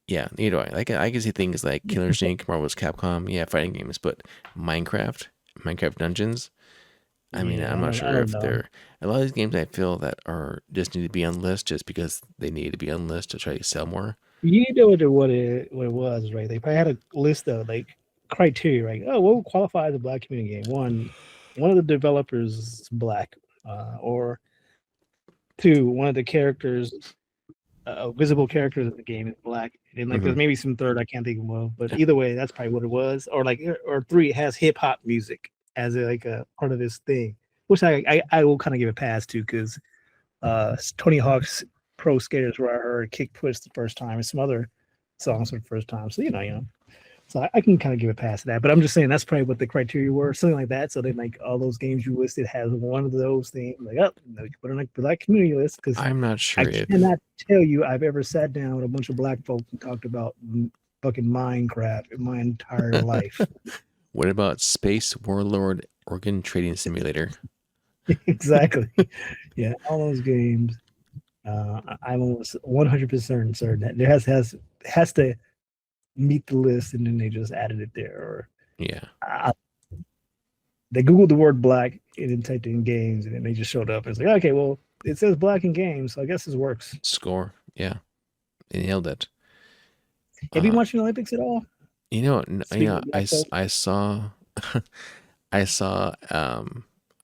Yeah, neither do I. Like I can see things like Killer Instinct, Marvel's Capcom, yeah, fighting games, but Minecraft Dungeons. I mean, I'm Yeah, not I sure don't if know. they're a lot of these games. I feel that are just need to be on list just because they need to be on list to try to sell more. You know what it was, right? They probably had a list of like criteria, right? Oh, what would qualify as a black community game? One of the developers is black, or two, one of the characters, visible characters in the game is black. And like Hmm. there's maybe some third I can't think of, but either way, that's probably what it was. Or like or three, it has hip hop music as like a part of this thing, which I will kind of give a pass to because Tony Hawk's Pro Skaters where I heard Kick Push the first time and some other songs for the first time. So so I can kind of give a pass to that. But I'm just saying that's probably what the criteria were, something like that. So then like all those games you listed has one of those things. Like, oh, no, you put it on like black community list because I'm not I sure if cannot tell you I've ever sat down with a bunch of black folks and talked about fucking Minecraft in my entire life. what about Space Warlord Organ Trading Simulator? Exactly. Yeah, all those games. I'm almost 100% certain that there has to meet the list, and then they just added it there. Or Yeah, they googled the word black and then typed in games, and then they just showed up. It's like, okay, well, it says black in games, so I guess this works. score. Yeah, they nailed it. Have you Uh, watched the Olympics at all? Speaking yeah, of black folk, I saw, I saw,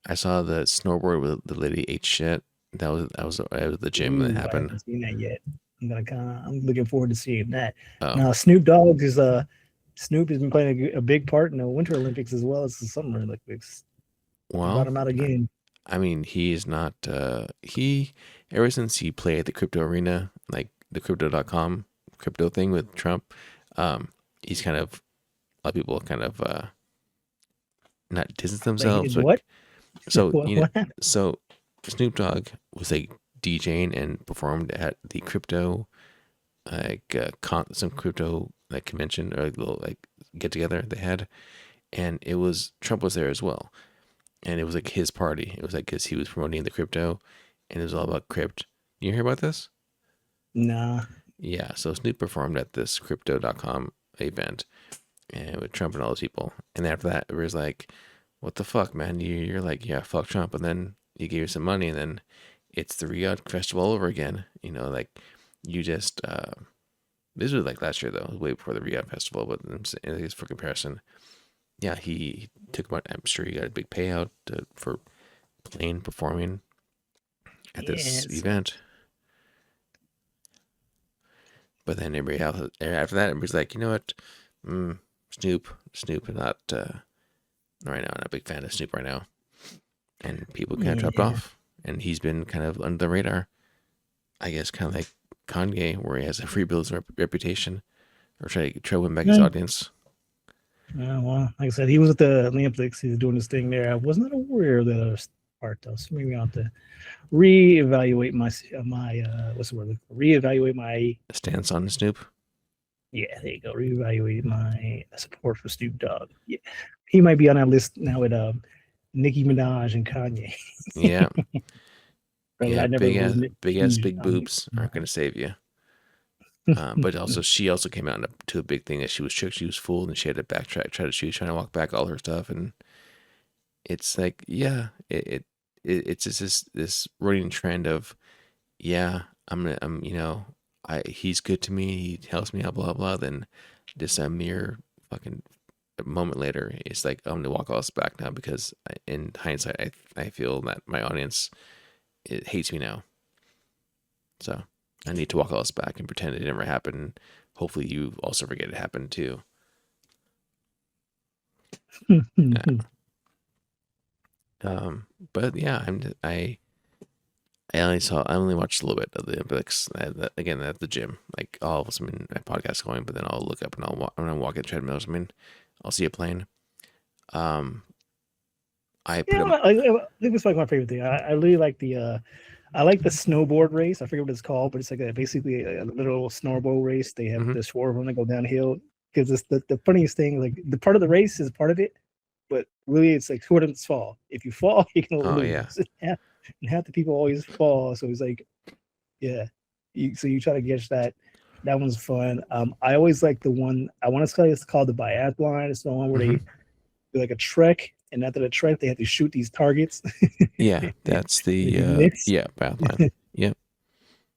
I saw the snowboard with the lady ate shit. I was at the gym when it ooh, I happened. haven't seen that yet. I'm looking forward to seeing that. Oh, Now, Snoop has been playing a big part in the Winter Olympics as well as the Summer Olympics. They brought well, him out again. I mean, he is not, he, ever since he played at the crypto arena, like the crypto.com crypto thing with Trump, he's kind of, a lot of people kind of, not distance Like he themselves, did but what? so, What, you know, what happened? so Snoop Dogg was like DJing and performed at the crypto, like, some crypto, like, convention or like little, like, get together they had. And it was, Trump was there as well. And it was like his party. It was like because he was promoting the crypto, and it was all about crypt. You hear about this? Nah. Yeah. So Snoop performed at this crypto.com event, and with Trump and all those people. And after that, it was like, what the fuck, man? You're like, yeah, fuck Trump. And then you gave you some money, and then it's the Riyadh festival all over again. You know, like you just this was like last year though, it was way before the Riyadh festival. But I'm saying, at least for comparison, yeah, he took about. I'm sure he got a big payout for playing, performing at this Yes. event. But then everybody else, after that, everybody's like, you know what? Mm, Snoop, not right now. Not a big fan of Snoop right now. And people kind of dropped Yeah. off. And he's been kind of under the radar. I guess kind of like Kanye, where he has a free builds reputation or try to win back his Yeah. audience. Well, like I said, he was at the Olympics. He was doing his thing there. I was not aware of that other part though. So maybe I'll have to reevaluate my what's the word? Reevaluate my Stance on Snoop. yeah. There you go. Reevaluate my support for Snoop Dogg. Yeah, he might be on that list now. Nicki Minaj and Kanye. Yeah, I yeah, never was big ass, huge big on Nicki boobs aren't gonna save you. But also, she also came out to a big thing that she was shook, she was fooled, and she had to backtrack. She was trying to walk back all her stuff, and it's like, yeah, it's just this running trend of, yeah, he's good to me, he helps me out, blah blah. Then just a mere fucking moment later, it's like I'm gonna walk all this back now because in hindsight, I feel that my audience it hates me now. So I need to walk all this back and pretend it never happened. Hopefully, you also forget it happened too. Yeah. But yeah, I only watched a little bit of the Olympics. Again, at the gym, like all of a sudden my podcast going, but then I'll look up and I'm gonna walk in treadmills. I mean, I'll see a plane. Um, I put Yeah, him. I think it's like my favorite thing. I really like the I like the snowboard race. I forget what it's called, but it's like basically a little snowboard race. They have Mm-hmm. this four of them that go downhill. Because it's the funniest thing, like the part of the race is part of it, but really it's like who doesn't fall. If you fall, you're gonna Oh yeah, lose. And half the people always fall. So it's like, yeah. So you try to catch that. That one's fun. I always like the one I want to say it's called the biathlon. It's the one where mm-hmm. they do like a trek, and after the trek, they have to shoot these targets. Yeah. That's If the you miss, yeah, bad line. Yep.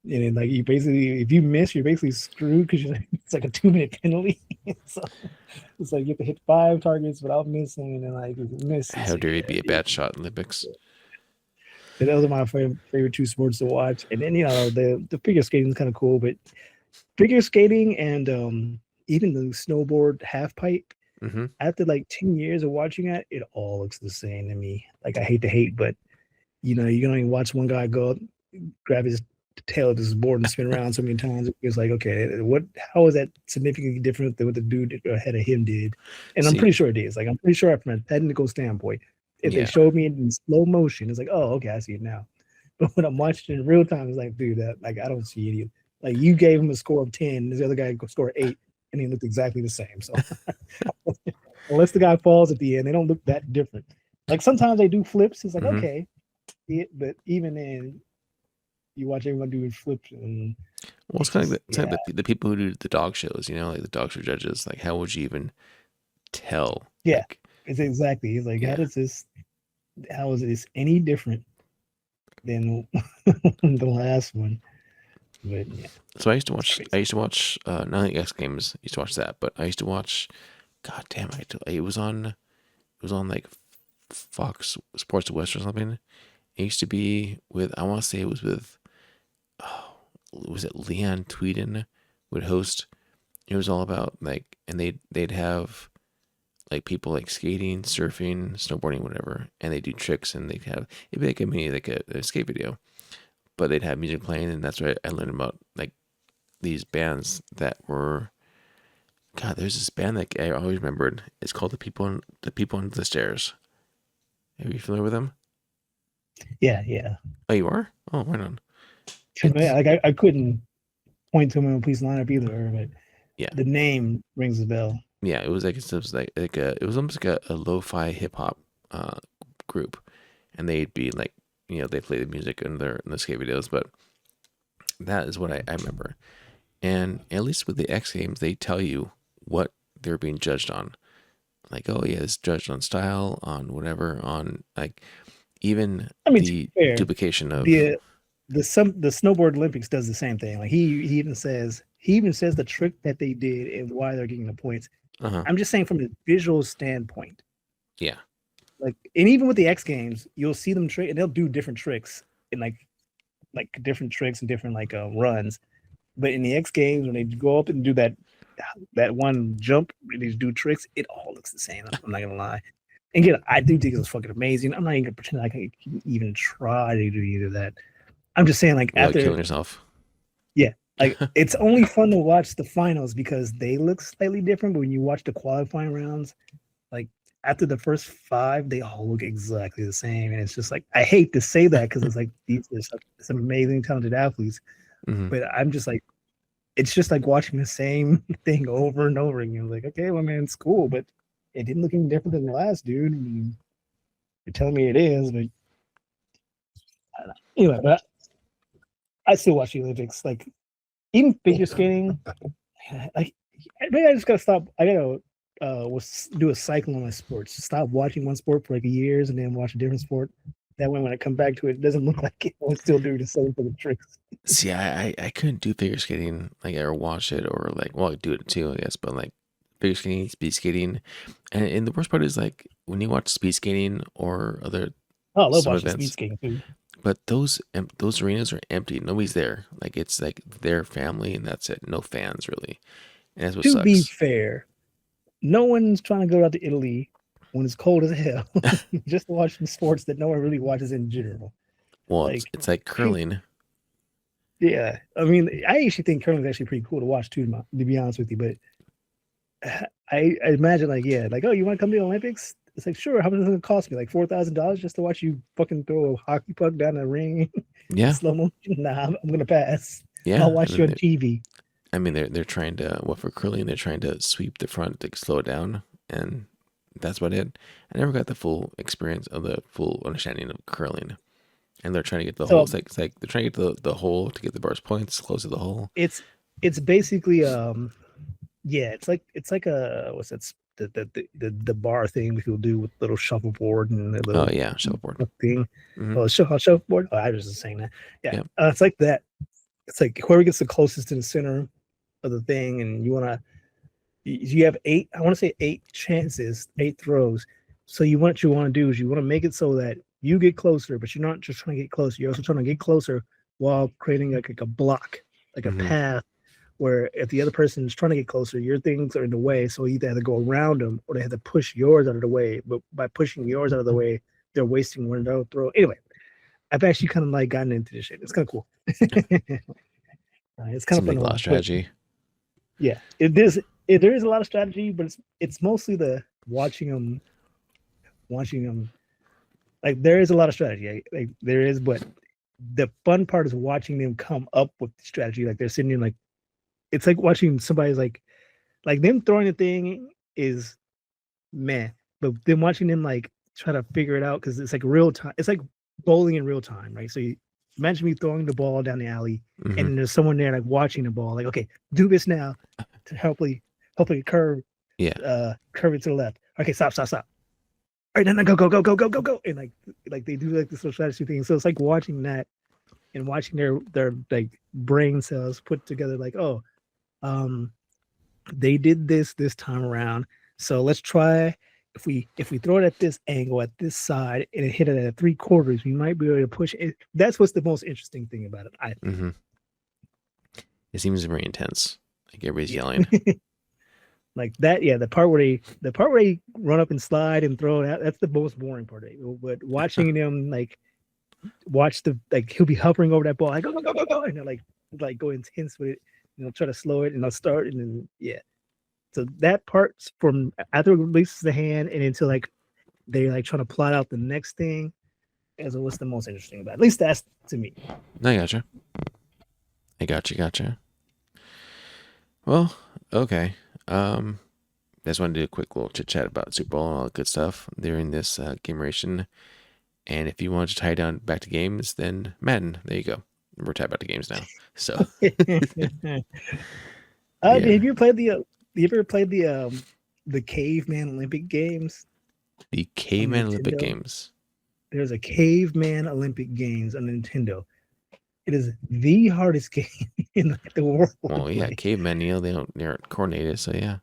and then like you basically, if you miss, you're basically screwed because it's like a 2 minute penalty. So it's like you have to hit 5 targets without missing, and then like if you miss, it's How like dare you be a yeah. bad shot in Olympics? So those are my favorite two sports to watch. And then the figure skating is kind of cool, but figure skating and even the snowboard half pipe. Mm-hmm. After like 10 years of watching it all looks the same to me. Like I hate to hate, but you can only watch one guy go up, grab his tail of his board and spin around so many times. It's like, okay, how is that significantly different than what the dude ahead of him did? And I'm See, pretty sure it is. Like I'm pretty sure from a technical standpoint, if they yeah. showed me it in slow motion, it's like, oh, okay, I see it now. But when I'm watching it in real time, it's like, dude, that like I don't see any. Like you gave him a score of 10, this other guy scored 8, and he looked exactly the same. So unless the guy falls at the end, they don't look that different. Like sometimes they do flips. It's like, Mm-hmm. okay, but even then, you watch everyone do flips, and Well, it's just it's kind yeah, of the people who do the dog shows, like the dog show judges. Like, how would you even tell? yeah. Like, It's exactly. It's like yeah. how is this any different than the last one? But yeah, So it's I crazy. used to watch not the X Games. I used to watch that, but I used to watch. God damn, it was on like Fox Sports West or something. It used to be with, I want to say it was with, oh, was it Leon Tweeden would host. It was all about like, and they'd have like people like skating, surfing, snowboarding, whatever, and they do tricks, and they'd have it'd be like a mini like a skate video, but they'd have music playing, and that's where I learned about like these bands that were. God, there's this band that I always remembered. It's called the People Under the Stairs. Are you familiar with them? Yeah, yeah. Oh, you are? Oh, right on. It's Like I couldn't point to him in a police lineup either, but yeah, the name rings a bell. yeah. It was like a it was almost like a lo-fi hip hop uh group, and they'd be like they play the music in the skate videos, but that is what I remember. And at least with the X Games, they tell you what they're being judged on. Like, oh yeah, it's judged on style, on whatever, on like even I mean, to the be fair, duplication of. the the snowboard Olympics does the same thing. Like he even says the trick that they did and why they're getting the points. Uh huh. I'm just saying from a visual standpoint. Yeah. Like, and even with the X Games, you'll see them trick, and they'll do different tricks in like different tricks and different like runs. But in the X Games, when they go up and do that one jump, and they do tricks, it all looks the same. I'm not gonna lie. And again, I do think it's fucking amazing. I'm not even gonna pretend like I can even try to do either of that. I'm just saying, like Without after, killing yourself. yeah, like it's only fun to watch the finals because they look slightly different. But when you watch the qualifying rounds, like after the first five, they all look exactly the same, and it's just like I hate to say that because it's like these are some amazing talented athletes, Hmm. but I'm just like it's just like watching the same thing over and over again. Like, okay, well, man, it's cool, but it didn't look any different than the last dude. You're telling me it is, but anyway, but I still watch the Olympics. Like even figure skating, like maybe I just gotta stop. I gotta do a cycle on my sports. Stop watching one sport for like years and then watch a different sport. That way, when I come back to it, it doesn't look like it. I'm still doing the same for the tricks. See, I couldn't do figure skating, like, or watch it, or like, well, I do it too, I guess, but like figure skating, speed skating, and the worst part is like when you watch speed skating or other Oh, I love some watching speed events, skating too. but those arenas are empty. Nobody's there. Like it's like their family and that's it. No fans really, and that's what To be sucks. fair, no one's trying to go out to Italy when it's cold as hell just to watch some sports that no one really watches in general. Well, Like, it's like curling. yeah, I mean, I actually think curling is actually pretty cool to watch too, to be honest with you. But I imagine, like, yeah, like, oh, you want to come to the Olympics? It's like, sure. How much does it cost me? Like $4,000 just to watch you fucking throw a hockey puck down the ring in Yeah, slow motion? Nah, I'm gonna pass. I'll yeah. watch you on TV. I mean, they're trying to, well, for curling, they're trying to sweep the front to slow it down, and that's about it. I never got the full experience of the full understanding of curling, and they're trying to get the hole. So It's like they're trying to get the hole to get the burst points close to the hole. it's it's basically yeah, it's like a what's that the bar thing people do with little shuffleboard and the Oh little yeah, shuffleboard. thing. Mm-hmm. Oh, shuffleboard. Oh, I was just saying that. Yeah, Yeah. it's like that. It's like whoever gets the closest to the center of the thing, and you have eight. I want to say eight chances, eight throws. So what you want to do is you want to make it so that you get closer, but you're not just trying to get closer. You're also trying to get closer while creating like a block, like a Mm-hmm. path where if the other person is trying to get closer, your things are in the way. So you either have to go around them or they have to push yours out of the way. But by pushing yours out of the way, they're wasting one throw. Anyway, I've actually kind of like gotten into this shit. It's kind of cool. It's kind of Seems fun like to a lot of watch. But strategy. yeah, there is a lot of strategy, but it's mostly the watching them. Like there is a lot of strategy. Like there is, but the fun part is watching them come up with the strategy. Like they're sitting in like it's like watching somebody's like them throwing the thing is man, but then watching them like try to figure it out because it's like real time. It's like bowling in real time, right? So you imagine me throwing the ball down the alley, Mm-hmm. and there's someone there like watching the ball, like okay, do this now to hopefully Yeah. curve it to the left. Okay, stop. All right, then go, and like they do like this little strategy thing. So it's like watching that and watching their like brain cells put together. Like oh, um, they did this time around. So let's try if we throw it at this angle at this side and it hit it at 3/4, we might be able to push it. That's what's the most interesting thing about it, I think. Mm-hmm. It seems very intense. Like everybody's yelling. Yeah. Like that, yeah. The part where they run up and slide and throw it out, that's the most boring part of it. But watching them like watch the like he'll be hovering over that ball, like go, and they're like go intense with it, try to slow it and they'll start and then yeah. So that part's from after it releases the hand and until like they like trying to plot out the next thing as what's the most interesting about it. At least that's to me. I gotcha. Gotcha. Well, okay. I just wanted to do a quick little chit chat about Super Bowl and all that good stuff during this Gameoration. And if you want to tie it down back to games, then Madden, there you go. We're tied back to games now. So Have yeah, you played you ever played the Caveman Olympic Games the on Caveman Olympic Nintendo? Games. There's a Caveman Olympic Games on Nintendo. It is the hardest game in the world to Well, yeah, play. cavemen, they're coordinated, so yeah.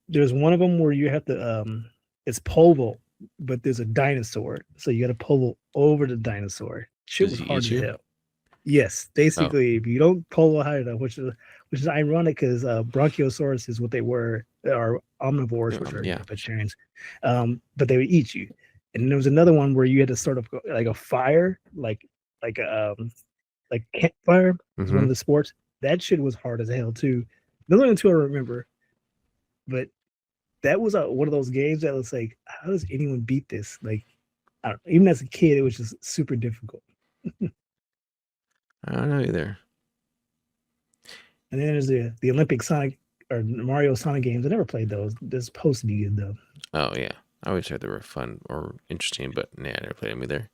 There's one of them where you have to it's pole, but there's a dinosaur, so you got to pole over the dinosaur. Shit Does was he hard eat as you? hell. Yes, Oh, basically, if you don't pole high enough, which is ironic because Bronchiosaurus is what they were, are omnivores, which are yeah. vegetarians, but they would eat you. And there was another one where you had to sort of go, like a fire, like like campfire is one Mm-hmm. of the sports. That shit was hard as hell too. Those are the two I remember, but that was one of those games that was like, how does anyone beat this? Like, I don't know. Even as a kid, it was just super difficult. I don't know either. And then there's the Olympic Sonic or Mario Sonic games. I never played those. They're supposed to be good though. Oh yeah. I always heard they were fun or interesting, but nah, I never played them either.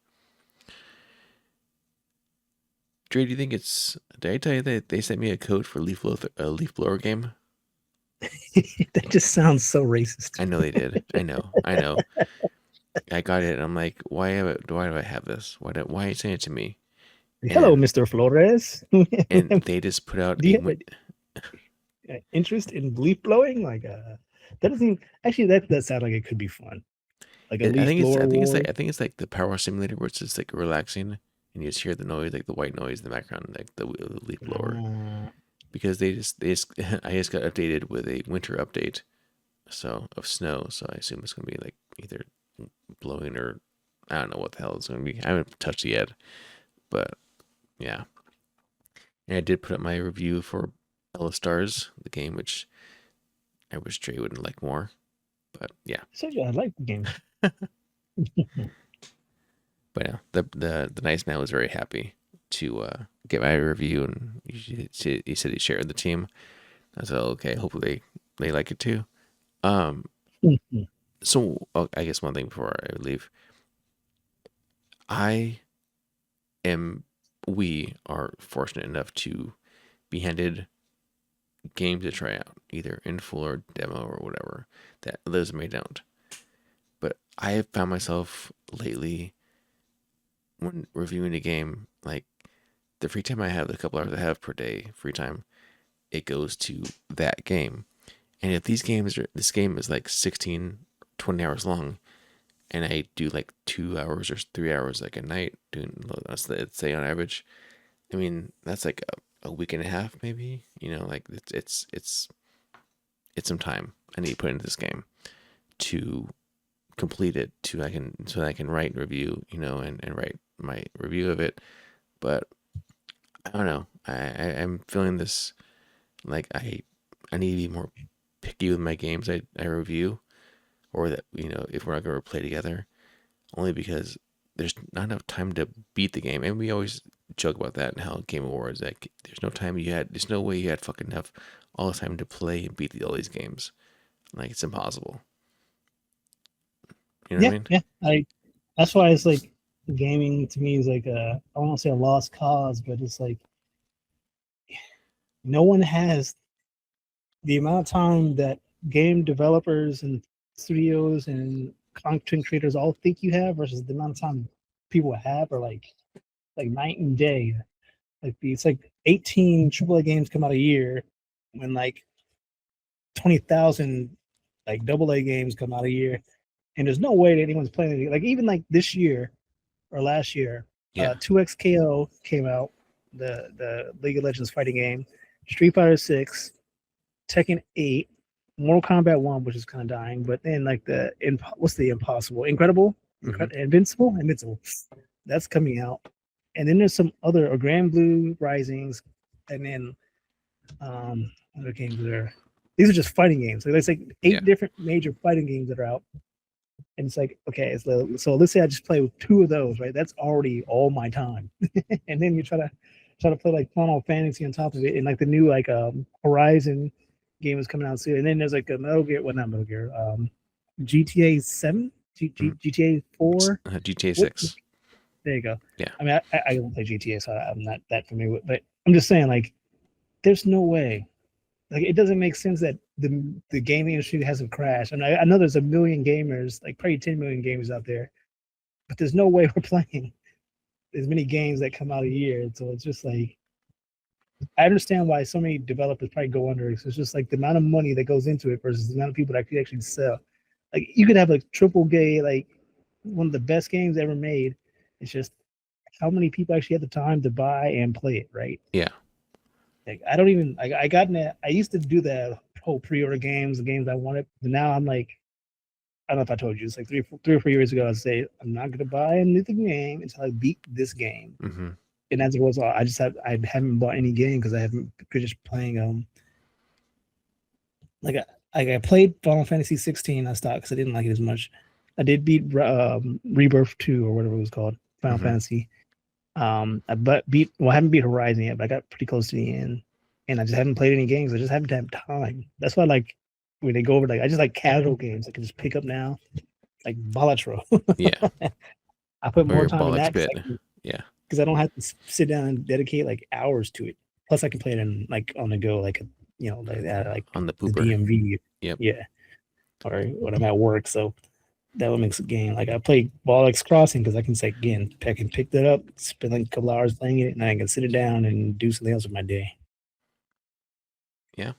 Dre, do you think it's? Did I tell you that they sent me a code for a leaf blower game? That just sounds so racist. I know they did. I know. I know. I got it. And I'm like, why do I have this? Why are you saying it to me? Hello, And Mr. Flores. they just put out Do you have an interest in leaf blowing? Like, that doesn't even, actually, that sounds like it could be fun. Like a leaf blower war. I think it's like the power simulator where it's just like relaxing and you just hear the noise, like the white noise in the background, like the leaf blower. Uh, Because they just I just got updated with a winter update, so of snow. So I assume it's gonna be like either blowing or I don't know what the hell it's gonna be. I haven't touched it yet, but yeah. And I did put up my review for Ella Stars, the game, which I wish Dre wouldn't like more. But yeah. so yeah, I like the game. But yeah, the nice man was very happy to get my review, and he said he shared the team. I said, okay, hopefully they like it too. Um, so I guess one thing before I leave, I am we are fortunate enough to be handed games to try out, either in full or demo or whatever. That others may don't. But I have found myself lately when reviewing a game, like the free time I have, the couple hours I have per day, free time, it goes to that game. And if this game is like 16, 20 hours long, and I do like 2 hours or 3 hours like a night, doing, let's say on average, I mean, that's like a week and a half, maybe, like it's some time I need to put into this game to complete it so I can write and review, and write my review of it. But I don't know. I'm feeling this like I need to be more picky with my games I review, or that if we're not going to play together, only because there's not enough time to beat the game, and we always joke about that and how Game Awards, like there's no way you had fucking enough all the time to play and beat all these games. Like it's impossible. You know what I Yeah, mean? yeah. That's why it's like gaming to me is like I won't say a lost cause, but it's like no one has the amount of time that game developers and studios and content creators all think you have versus the amount of time people have are like night and day. It's like 18 AAA games come out a year when like 20,000 like AA games come out a year, and there's no way that anyone's playing it. Like even like this year or last year, Yeah. 2XKO came out, the League of Legends fighting game, Street Fighter 6, Tekken 8, Mortal Kombat 1, which is kind of dying, but then like what's the Impossible? Hmm. Invincible. That's coming out. And then there's some other Grand Blue Risings, and then other games that are these are just fighting games. Like there's like Yeah. 8 different major fighting games that are out. And it's like, okay, so let's say I just play with 2 of those, right? That's already all my time. And then you try to play like Final Fantasy on top of it, and like the new like Horizon game is coming out soon. And then there's like a Metal Gear, well not Metal Gear, GTA 7, GTA 4. GTA What? 6. There you go. Yeah. I mean, I don't play GTA, so I'm not that familiar with. But I'm just saying, like, there's no way. Like, it doesn't make sense that the gaming industry hasn't crashed. And I know there's a million gamers, like probably 10 million gamers out there, but there's no way we're playing as many games that come out a year. So it's just like I understand why so many developers probably go under. It's just like the amount of money that goes into it versus the amount of people that could actually sell. Like you could have a triple gay, like one of the best games ever made. It's just how many people actually have the time to buy and play it, right? Yeah. Like I don't even I got in that I used to do that whole pre-order games, the games I wanted, but now I'm like I don't know if I told you, it's like 3 or 4 years ago, I'd say I'm not gonna buy a new game until I beat this game. Hmm. And as it was, I haven't bought any game because I haven't finished playing like I played Final Fantasy 16. I stopped because I didn't like it as much. I did beat Rebirth 2 or whatever it was called, Final Hmm. Fantasy. I haven't beat Horizon yet, but I got pretty close to the end, and I just haven't played any games. I just haven't had time. That's why like when they go over like I just like casual games I can just pick up now like Balatro. Yeah. I put Or more your time in Bollock's that bit. Yeah. because I don't have to sit down and dedicate like hours to it. Plus, I can play it in like on the go, like like that, like On the the pooper. DMV, Yep. yeah, or when I'm at work. So that would makes a game. Like I play Ball X Crossing because I can say again, I can pick that up, spend like a couple hours playing it, and I can sit it down and do something else with my day. Yeah.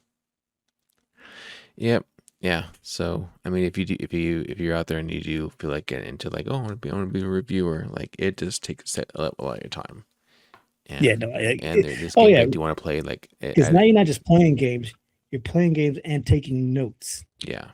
Yep. Yeah. So I mean, if you're out there and you do feel like getting into like, oh, I want to be a reviewer, like it just takes a lot of your time. Yeah, And no, there's oh games I yeah, do want to play. Like because now you're not just playing games, you're playing games and taking notes yeah,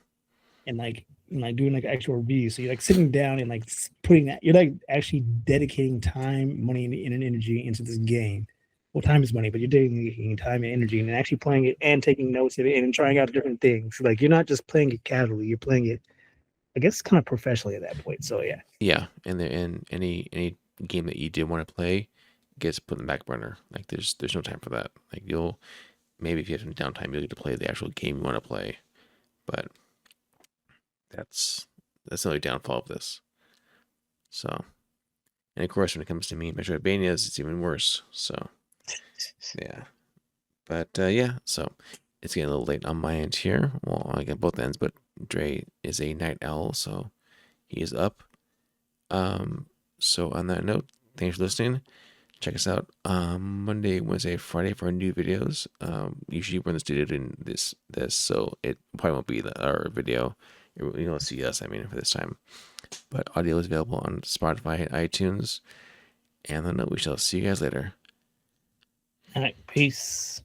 and like doing like actual reviews. So you're like sitting down and like putting that you're like actually dedicating time, money, and energy into this game. Well, time is money, but you're dedicating time and energy and actually playing it and taking notes of it and trying out different things. Like you're not just playing it casually, you're playing it, I guess, kind of professionally at that point. So yeah. yeah. And any game that you did want to play gets put in the back burner. Like there's no time for that. Like you'll maybe if you have some downtime, you'll get to play the actual game you want to play. But that's the only downfall of this. So and of course, when it comes to me, Metroidvanias, it's even worse. So yeah. But yeah, so it's getting a little late on my end here. Well, I get both ends, but Dre is a night owl, so he is up. Um, so on that note, thanks for listening. Check us out Monday, Wednesday, Friday for our new videos. Usually we're in the studio doing this, so it probably won't be our video. You don't see us, I mean, for this time. But audio is available on Spotify and iTunes. And on that note, we shall see you guys later. All right, peace.